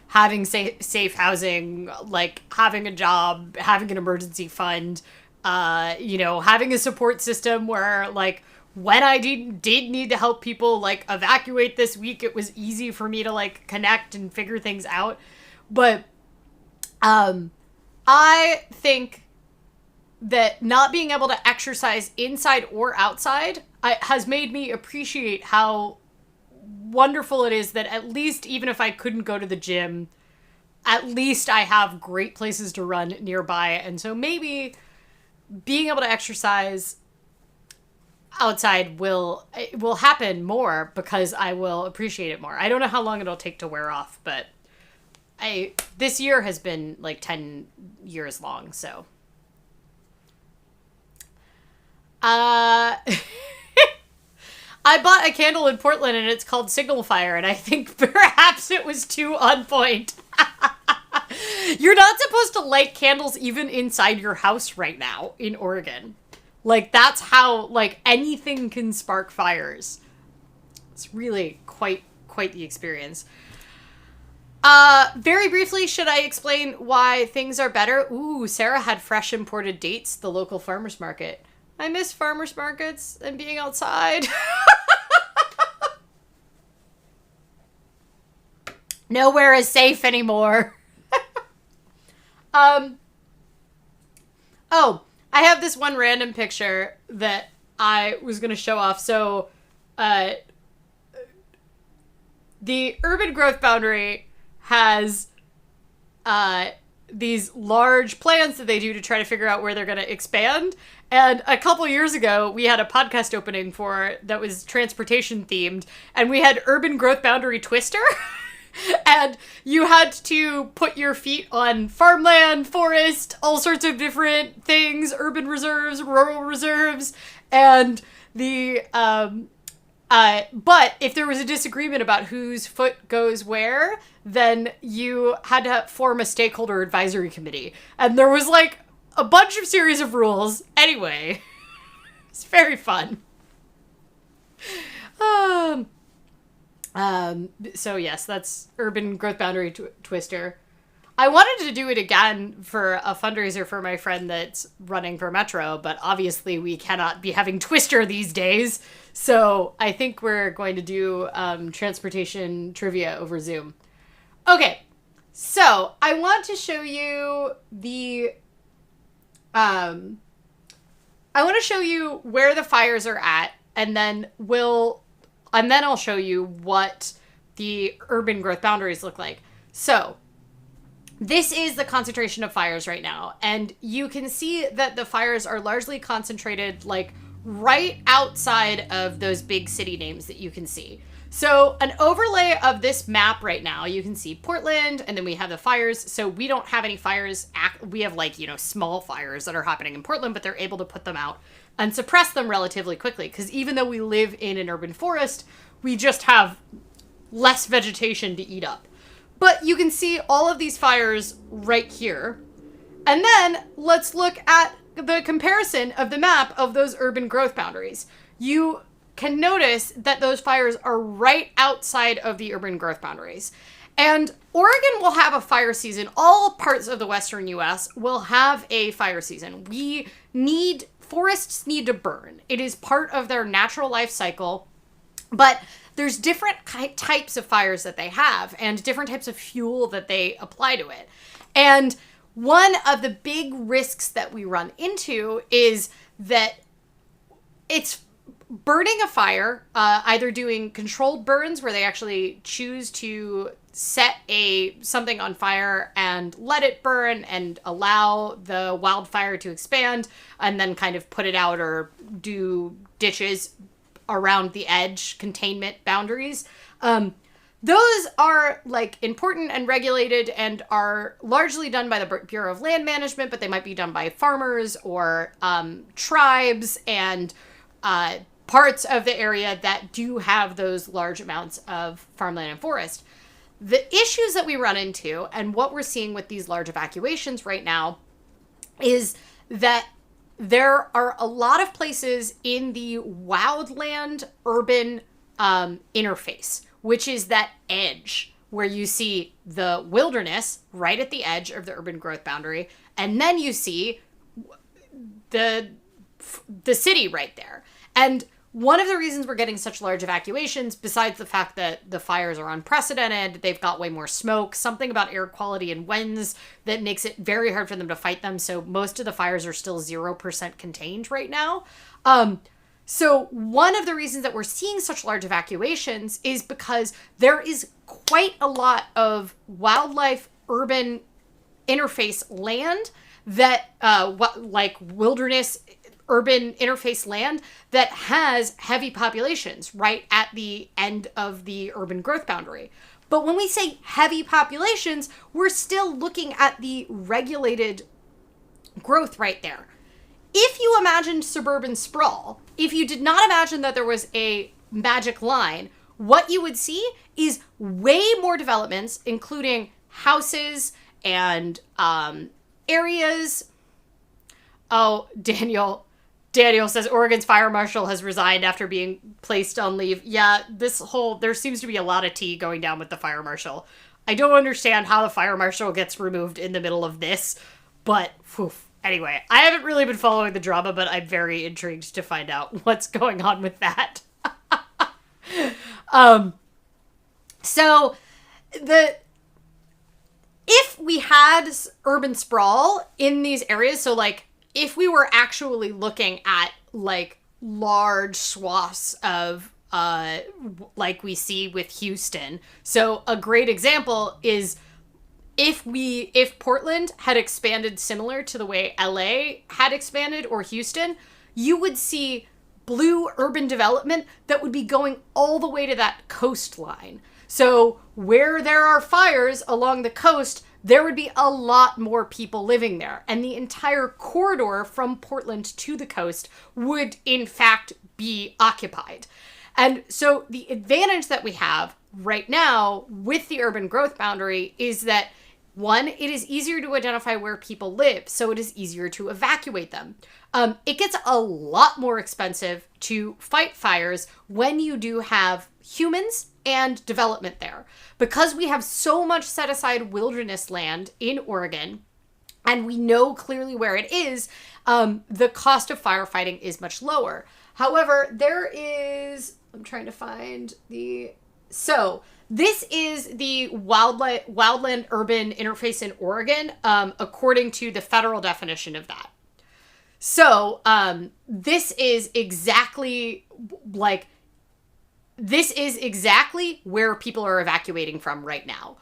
S1: having safe housing. Like having a job. Having an emergency fund. Having a support system where, like, when I did need to help people, like, evacuate this week, it was easy for me to, like, connect and figure things out. But I think that not being able to exercise inside or outside has made me appreciate how wonderful it is that at least, even if I couldn't go to the gym, at least I have great places to run nearby. And so maybe being able to exercise outside will happen more because I will appreciate it more. I don't know how long it'll take to wear off, but this year has been like 10 years long, so. I bought a candle in Portland and it's called Signal Fire, and I think perhaps it was too on point. You're not supposed to light candles even inside your house right now in Oregon. Like, that's how, like, anything can spark fires. It's really quite the experience. Very briefly, should I explain why things are better? Ooh, Sarah had fresh imported dates, the local farmer's market. I miss farmer's markets and being outside. Nowhere is safe anymore. Oh, I have this one random picture that I was going to show off. So, the urban growth boundary has these large plans that they do to try to figure out where they're going to expand. And a couple years ago, we had a podcast opening that was transportation themed, and we had urban growth boundary twister. And you had to put your feet on farmland, forest, all sorts of different things, urban reserves, rural reserves, and but if there was a disagreement about whose foot goes where, then you had to form a stakeholder advisory committee. And there was like a bunch of series of rules. Anyway, it's very fun. So yes, that's urban growth boundary twister. I wanted to do it again for a fundraiser for my friend that's running for Metro, but obviously we cannot be having twister these days. So I think we're going to do transportation trivia over Zoom. Okay, so I want to show you I want to show you where the fires are at, and then I'll show you what the urban growth boundaries look like. So this is the concentration of fires right now. And you can see that the fires are largely concentrated like right outside of those big city names that you can see. So an overlay of this map right now, you can see Portland, and then we have the fires. So we don't have any fires. We have like, small fires that are happening in Portland, but they're able to put them out and suppress them relatively quickly. Because even though we live in an urban forest, we just have less vegetation to eat up. But you can see all of these fires right here. And then let's look at the comparison of the map of those urban growth boundaries. You can notice that those fires are right outside of the urban growth boundaries. And Oregon will have a fire season. All parts of the western U.S. will have a fire season. Forests need to burn. It is part of their natural life cycle. But there's different types of fires that they have and different types of fuel that they apply to it. And one of the big risks that we run into is that it's burning a fire, either doing controlled burns where they actually choose to set something on fire and let it burn and allow the wildfire to expand and then kind of put it out or do ditches around the edge, containment boundaries. Those are like important and regulated and are largely done by the Bureau of Land Management, but they might be done by farmers or tribes and parts of the area that do have those large amounts of farmland and forest. The issues that we run into and what we're seeing with these large evacuations right now is that there are a lot of places in the wildland urban interface, which is that edge where you see the wilderness right at the edge of the urban growth boundary. And then you see the city right there. And one of the reasons we're getting such large evacuations, besides the fact that the fires are unprecedented, they've got way more smoke, something about air quality and winds that makes it very hard for them to fight them. So most of the fires are still 0% contained right now. So one of the reasons that we're seeing such large evacuations is because there is quite a lot of wildlife urban interface land that like wilderness urban interface land that has heavy populations right at the end of the urban growth boundary. But when we say heavy populations, we're still looking at the regulated growth right there. If you imagined suburban sprawl, if you did not imagine that there was a magic line, what you would see is way more developments, including houses and areas. Oh, Daniel says Oregon's fire marshal has resigned after being placed on leave. Yeah, there seems to be a lot of tea going down with the fire marshal. I don't understand how the fire marshal gets removed in the middle of this, but anyway, I haven't really been following the drama, but I'm very intrigued to find out what's going on with that. So if we had urban sprawl in these areas, so like if we were actually looking at like large swaths of like we see with Houston. So a great example is if Portland had expanded similar to the way LA had expanded or Houston, you would see blue urban development that would be going all the way to that coastline. So where there are fires along the coast, there would be a lot more people living there. And the entire corridor from Portland to the coast would, in fact, be occupied. And so the advantage that we have right now with the urban growth boundary is that, one, it is easier to identify where people live, so it is easier to evacuate them. It gets a lot more expensive to fight fires when you do have humans and development there. Because we have so much set aside wilderness land in Oregon, and we know clearly where it is, the cost of firefighting is much lower. However, I'm trying to find so this is the wildland urban interface in Oregon, according to the federal definition of that. So this is exactly where people are evacuating from right now.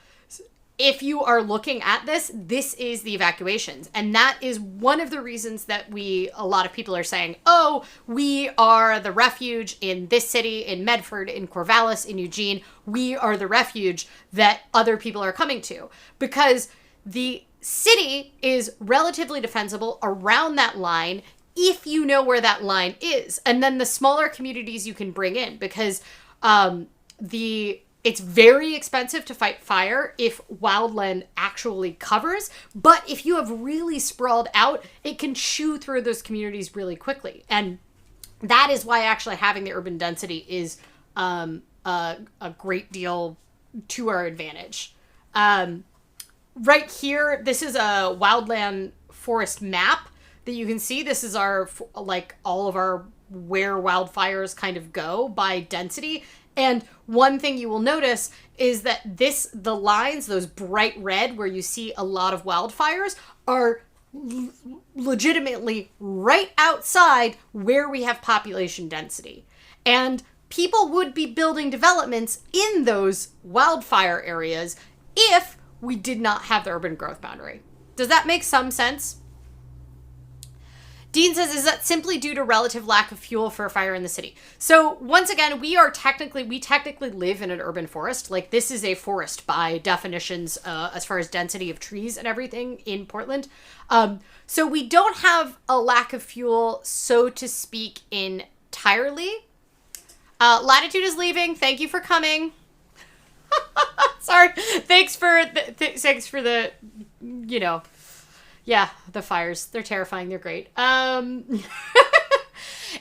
S1: If you are looking at this is the evacuations. And that is one of the reasons that a lot of people are saying, oh, we are the refuge in this city, in Medford, in Corvallis, in Eugene. We are the refuge that other people are coming to. Because the city is relatively defensible around that line if you know where that line is. And then the smaller communities you can bring in, because it's very expensive to fight fire if wildland actually covers, but if you have really sprawled out, it can chew through those communities really quickly. And that is why actually having the urban density is a great deal to our advantage. Right here, this is a wildland forest map that you can see. This is all of our where wildfires kind of go by density. And one thing you will notice is that the lines, those bright red where you see a lot of wildfires, are legitimately right outside where we have population density. And people would be building developments in those wildfire areas if we did not have the urban growth boundary. Does that make some sense? Dean says, is that simply due to relative lack of fuel for a fire in the city? So once again, we technically live in an urban forest. Like, this is a forest by definitions, as far as density of trees and everything in Portland. So we don't have a lack of fuel, so to speak, entirely. Latitude is leaving. Thank you for coming. Sorry. Thanks for the, yeah, the fires. They're terrifying. They're great.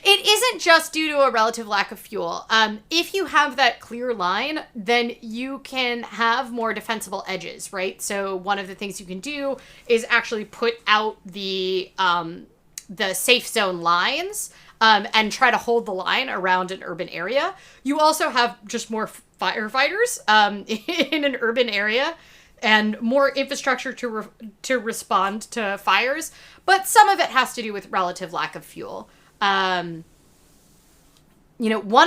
S1: It isn't just due to a relative lack of fuel. If you have that clear line, then you can have more defensible edges, right? So one of the things you can do is actually put out the the safe zone lines and try to hold the line around an urban area. You also have just more firefighters in an urban area and more infrastructure to respond to fires. But some of it has to do with relative lack of fuel. One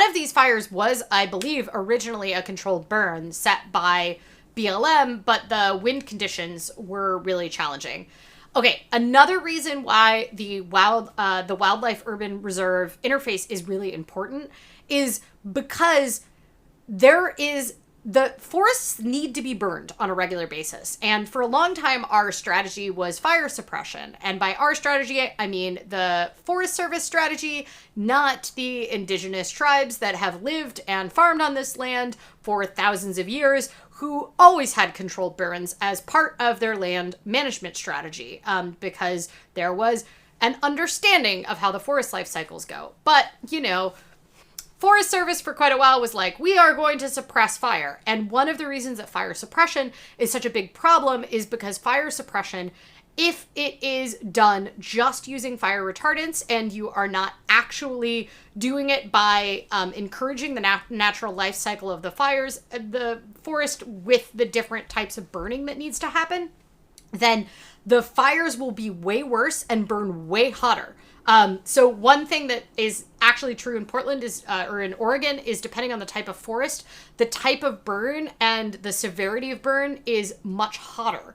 S1: of these fires was, I believe, originally a controlled burn set by BLM, but the wind conditions were really challenging. Okay, another reason why the Wildlife Urban Reserve interface is really important is because the forests need to be burned on a regular basis. And for a long time, our strategy was fire suppression. And by our strategy, I mean the Forest Service strategy, not the indigenous tribes that have lived and farmed on this land for thousands of years, who always had controlled burns as part of their land management strategy, because there was an understanding of how the forest life cycles go. But, Forest Service for quite a while was like, we are going to suppress fire. And one of the reasons that fire suppression is such a big problem is because fire suppression, if it is done just using fire retardants and you are not actually doing it by encouraging the natural life cycle of the fires, the forest with the different types of burning that needs to happen, then the fires will be way worse and burn way hotter. So one thing that is actually true in Portland or in Oregon is, depending on the type of forest, the type of burn and the severity of burn is much hotter.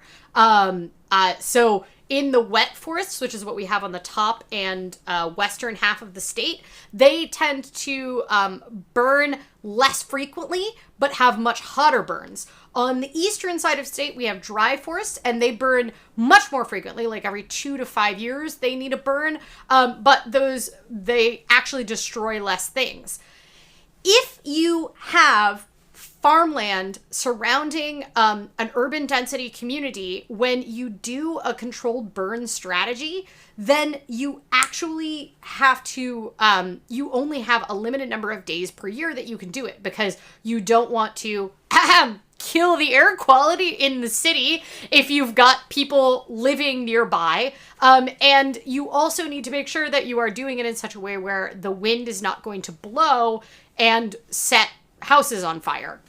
S1: So in the wet forests, which is what we have on the top and western half of the state, they tend to burn less frequently, but have much hotter burns. On the eastern side of state, we have dry forests, and they burn much more frequently, like every 2 to 5 years they need a burn, but they actually destroy less things. If you have farmland surrounding an urban density community, when you do a controlled burn strategy, then you actually have to, you only have a limited number of days per year that you can do it, because you don't want to kill the air quality in the city if you've got people living nearby. And you also need to make sure that you are doing it in such a way where the wind is not going to blow and set houses on fire.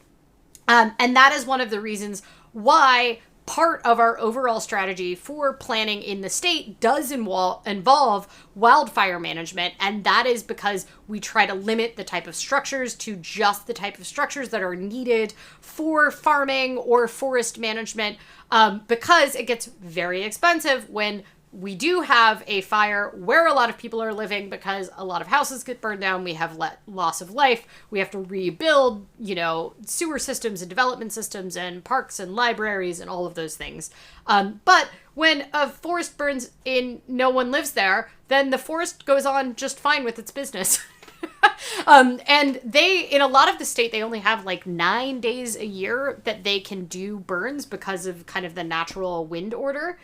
S1: And that is one of the reasons why part of our overall strategy for planning in the state does involve wildfire management. And that is because we try to limit the type of structures to just the type of structures that are needed for farming or forest management, because it gets very expensive when we do have a fire where a lot of people are living, because a lot of houses get burned down. We have loss of life. We have to rebuild, sewer systems and development systems and parks and libraries and all of those things. But when a forest burns in, no one lives there, then the forest goes on just fine with its business. And in a lot of the state, they only have like 9 days a year that they can do burns because of kind of the natural wind order.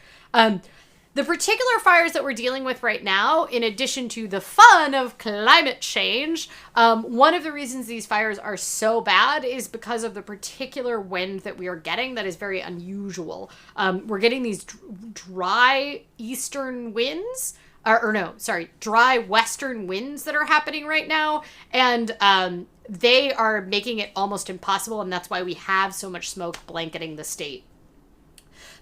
S1: The particular fires that we're dealing with right now, in addition to the fun of climate change, one of the reasons these fires are so bad is because of the particular wind that we are getting that is very unusual. We're getting these dry eastern winds, dry western winds that are happening right now, and they are making it almost impossible, and that's why we have so much smoke blanketing the state.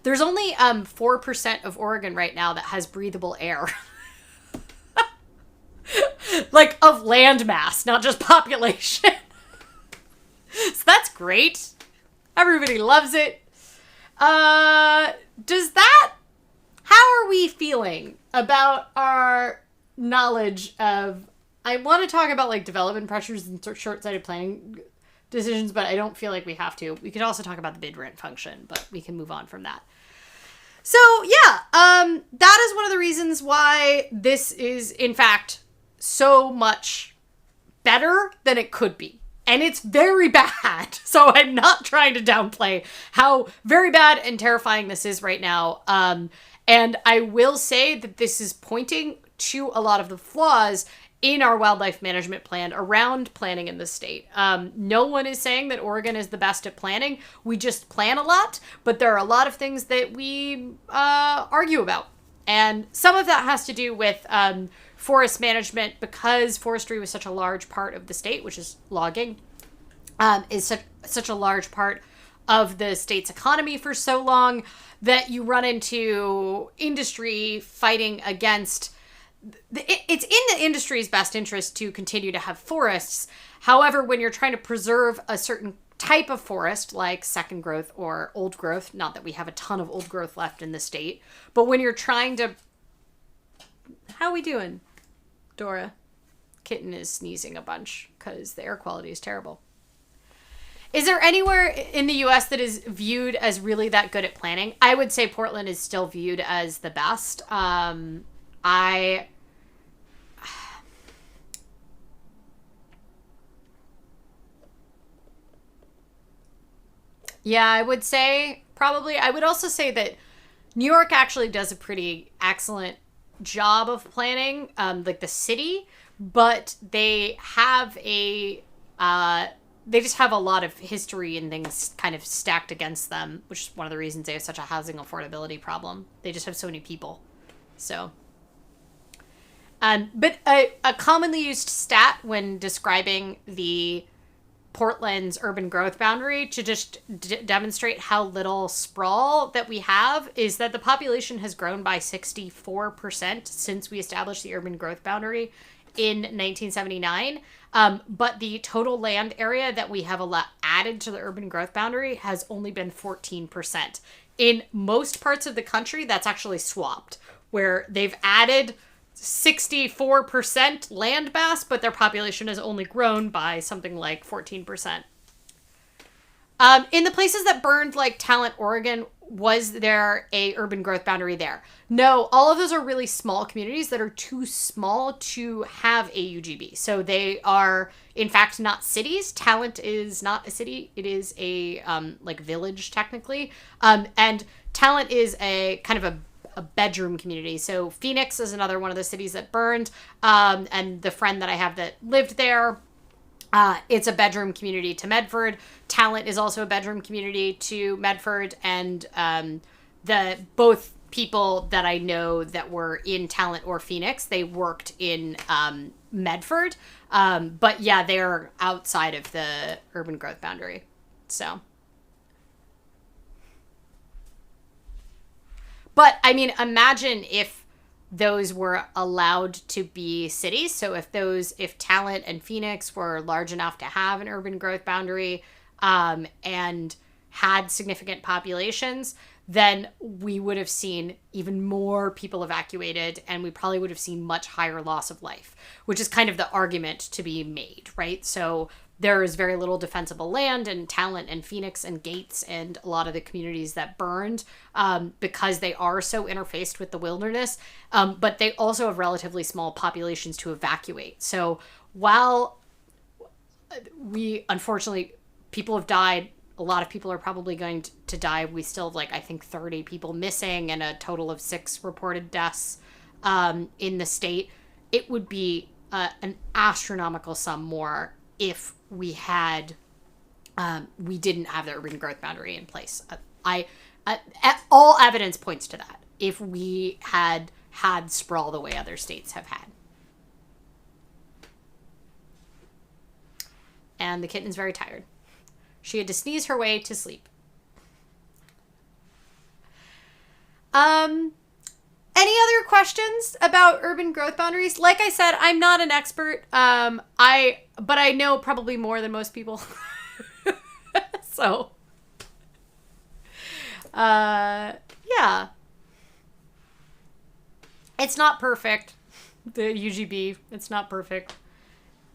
S1: There's only 4% of Oregon right now that has breathable air. Like, of land mass, not just population. So that's great. Everybody loves it. How are we feeling about our knowledge of... I want to talk about, like, development pressures and short-sighted planning decisions, but I don't feel like we have to. We could also talk about the bid rent function, but we can move on from that. So, yeah, that is one of the reasons why this is, in fact, so much better than it could be. And it's very bad. So I'm not trying to downplay how very bad and terrifying this is right now. And I will say that this is pointing to a lot of the flaws in our wildlife management plan around planning in the state. No one is saying that Oregon is the best at planning. We just plan a lot, but there are a lot of things that we argue about. And some of that has to do with forest management, because forestry was such a large part of the state, which is logging, is such a large part of the state's economy for so long, that you run into industry fighting against. It's in the industry's best interest to continue to have forests. However, when you're trying to preserve a certain type of forest, like second growth or old growth, not that we have a ton of old growth left in the state, but when you're trying to... How are we doing, Dora? Kitten is sneezing a bunch because the air quality is terrible. Is there anywhere in the U.S. that is viewed as really that good at planning? I would say Portland is still viewed as the best. Yeah, I would say probably. I would also say that New York actually does a pretty excellent job of planning, like the city, but they have they just have a lot of history and things kind of stacked against them, which is one of the reasons they have such a housing affordability problem. They just have so many people. So, but a commonly used stat when describing the Portland's urban growth boundary to just demonstrate how little sprawl that we have is that the population has grown by 64% since we established the urban growth boundary in 1979. But the total land area that we have added to the urban growth boundary has only been 14%. In most parts of the country, that's actually swapped, where they've added 64% land mass, but their population has only grown by something like 14%. In the places that burned, like Talent, Oregon, was there a urban growth boundary there? No, all of those are really small communities that are too small to have a UGB. So they are, in fact, not cities. Talent is not a city. It is a like village, technically. And Talent is a kind of a bedroom community. So Phoenix is another one of the cities that burned. And the friend that I have that lived there, it's a bedroom community to Medford. Talent is also a bedroom community to Medford. And the both people that I know that were in Talent or Phoenix, they worked in Medford. But yeah, they're outside of the urban growth boundary. So... But, I mean, imagine if those were allowed to be cities. So if Talent and Phoenix were large enough to have an urban growth boundary and had significant populations, then we would have seen even more people evacuated, and we probably would have seen much higher loss of life, which is kind of the argument to be made, right? So there is very little defensible land in Talent and Phoenix and Gates and a lot of the communities that burned because they are so interfaced with the wilderness, but they also have relatively small populations to evacuate. So while unfortunately, people have died, a lot of people are probably going to die. We still have, like, I think 30 people missing and a total of 6 reported deaths in the state. It would be an astronomical sum more if we didn't have the urban growth boundary in place. All evidence points to that. If we had sprawl the way other states have had. And the kitten's very tired. She had to sneeze her way to sleep. Any other questions about urban growth boundaries? Like I said, I'm not an expert. But I know probably more than most people. So, yeah. It's not perfect. The UGB, it's not perfect.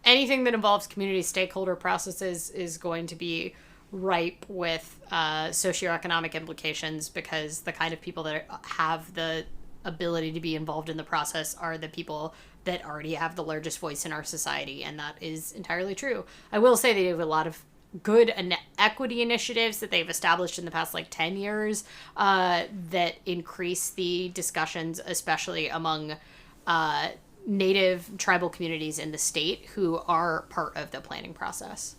S1: Anything that involves community stakeholder processes is going to be ripe with socioeconomic implications, because the kind of people that have the ability to be involved in the process are the people that already have the largest voice in our society, and that is entirely true. I will say they have a lot of good equity initiatives that they've established in the past 10 years that increase the discussions, especially among native tribal communities in the state who are part of the planning process.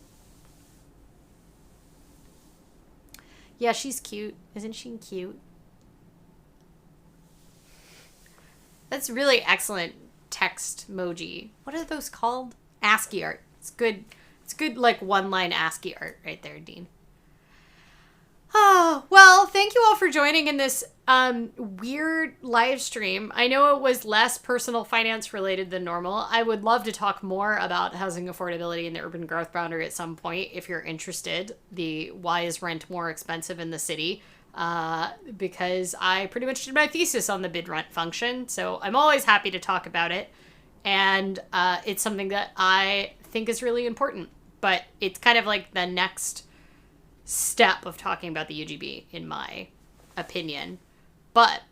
S1: Yeah, she's cute. Isn't she cute? That's really excellent text emoji. What are those called? ASCII art. It's good. It's good, like, one-line ASCII art right there, Dean. Oh, well, thank you all for joining in this weird live stream. I know it was less personal finance related than normal. I would love to talk more about housing affordability in the urban growth boundary at some point if you're interested. The why is rent more expensive in the city? Because I pretty much did my thesis on the bid rent function, so I'm always happy to talk about it. And it's something that I think is really important. But it's kind of like the next step of talking about the UGB, in my opinion. But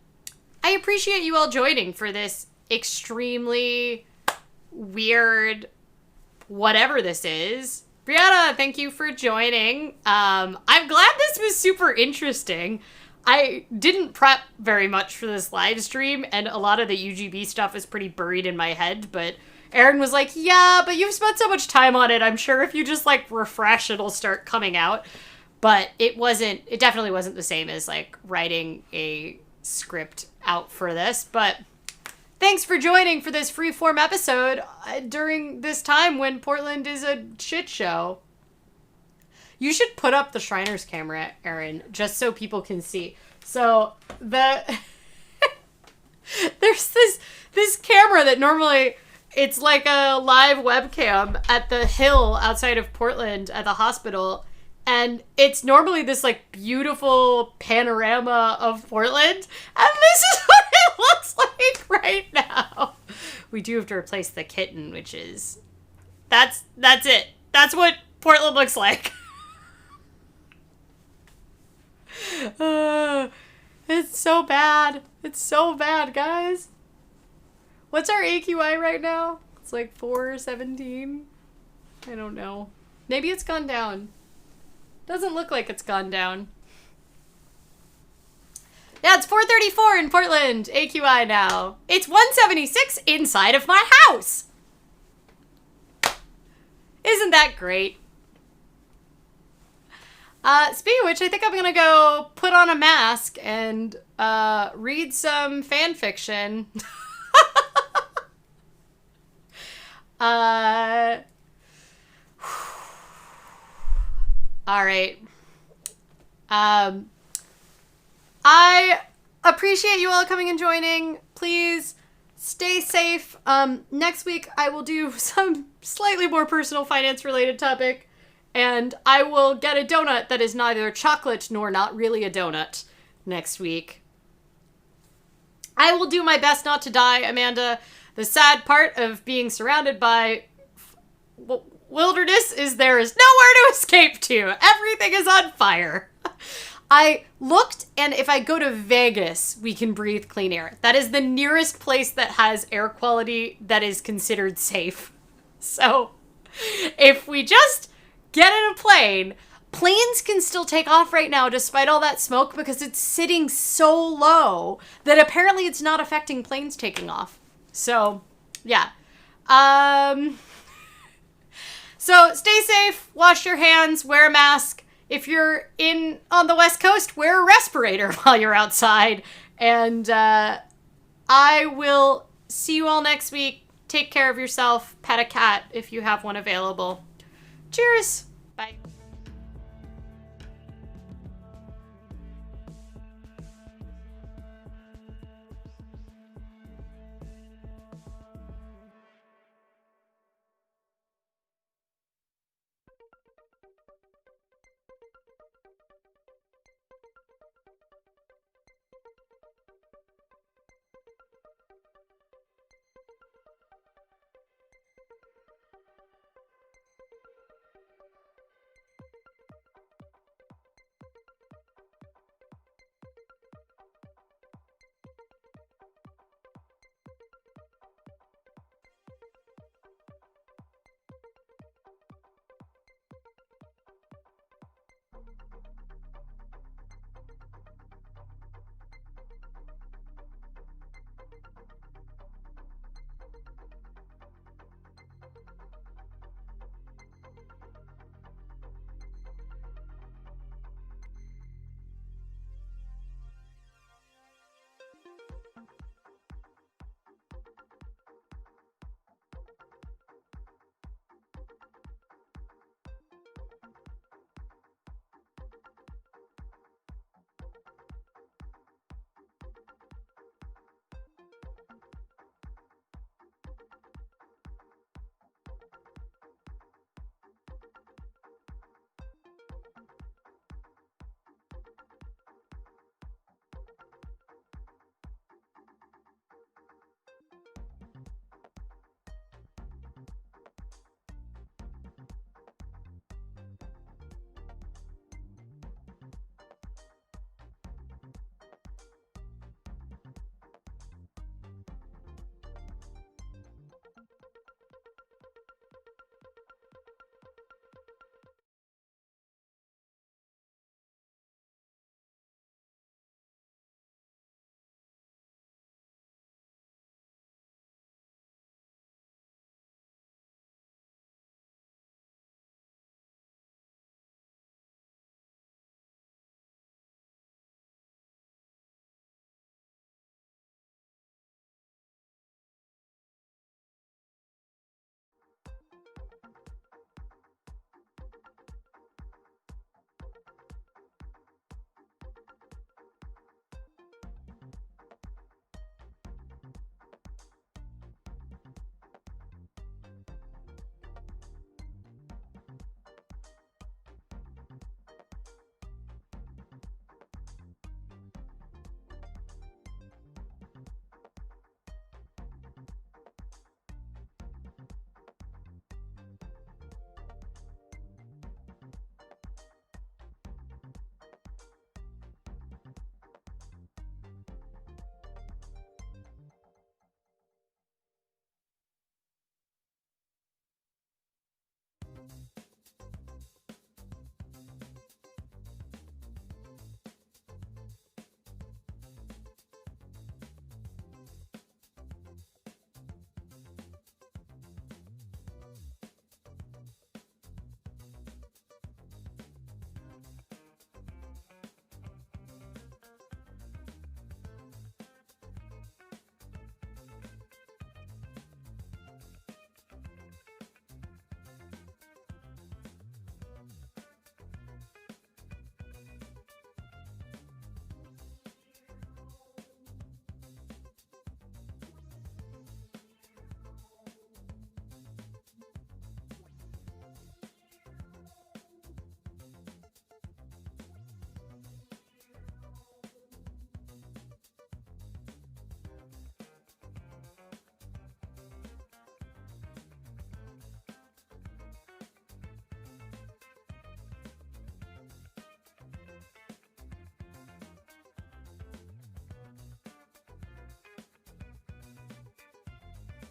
S1: I appreciate you all joining for this extremely weird whatever this is. Brianna, thank you for joining. I'm glad this was super interesting. I didn't prep very much for this live stream, and a lot of the UGB stuff is pretty buried in my head, but Aaron was like, yeah, but you've spent so much time on it. I'm sure if you just, like, refresh, it'll start coming out. But it definitely wasn't the same as, like, writing a script out for this. But thanks for joining for this freeform episode during this time when Portland is a shit show. You should put up the Shriners camera, Aaron, just so people can see. So, there's this camera that normally, it's like a live webcam at the hill outside of Portland at the hospital. And it's normally this, like, beautiful panorama of Portland. And this is what it looks like right now. We do have to replace the kitten, which is... That's it. That's what Portland looks like. It's so bad. It's so bad, guys. What's our AQI right now? It's like 417. I don't know. Maybe it's gone down. Doesn't look like it's gone down. Yeah, it's 434 in Portland. AQI now. It's 176 inside of my house. Isn't that great? Speaking of which, I think I'm gonna go put on a mask and read some fan fiction. All right. I appreciate you all coming and joining. Please stay safe. Next week I will do some slightly more personal finance related topic, and I will get a donut that is neither chocolate nor not really a donut next week. I will do my best not to die, Amanda. The sad part of being surrounded by wilderness is there is nowhere to escape to. Everything is on fire. I looked, and if I go to Vegas, we can breathe clean air. That is the nearest place that has air quality that is considered safe. So, if we just get in a plane, planes can still take off right now despite all that smoke because it's sitting so low that apparently it's not affecting planes taking off. So, yeah. So, stay safe, wash your hands, wear a mask. If you're on the West Coast, wear a respirator while you're outside. And I will see you all next week. Take care of yourself. Pet a cat if you have one available. Cheers. Bye.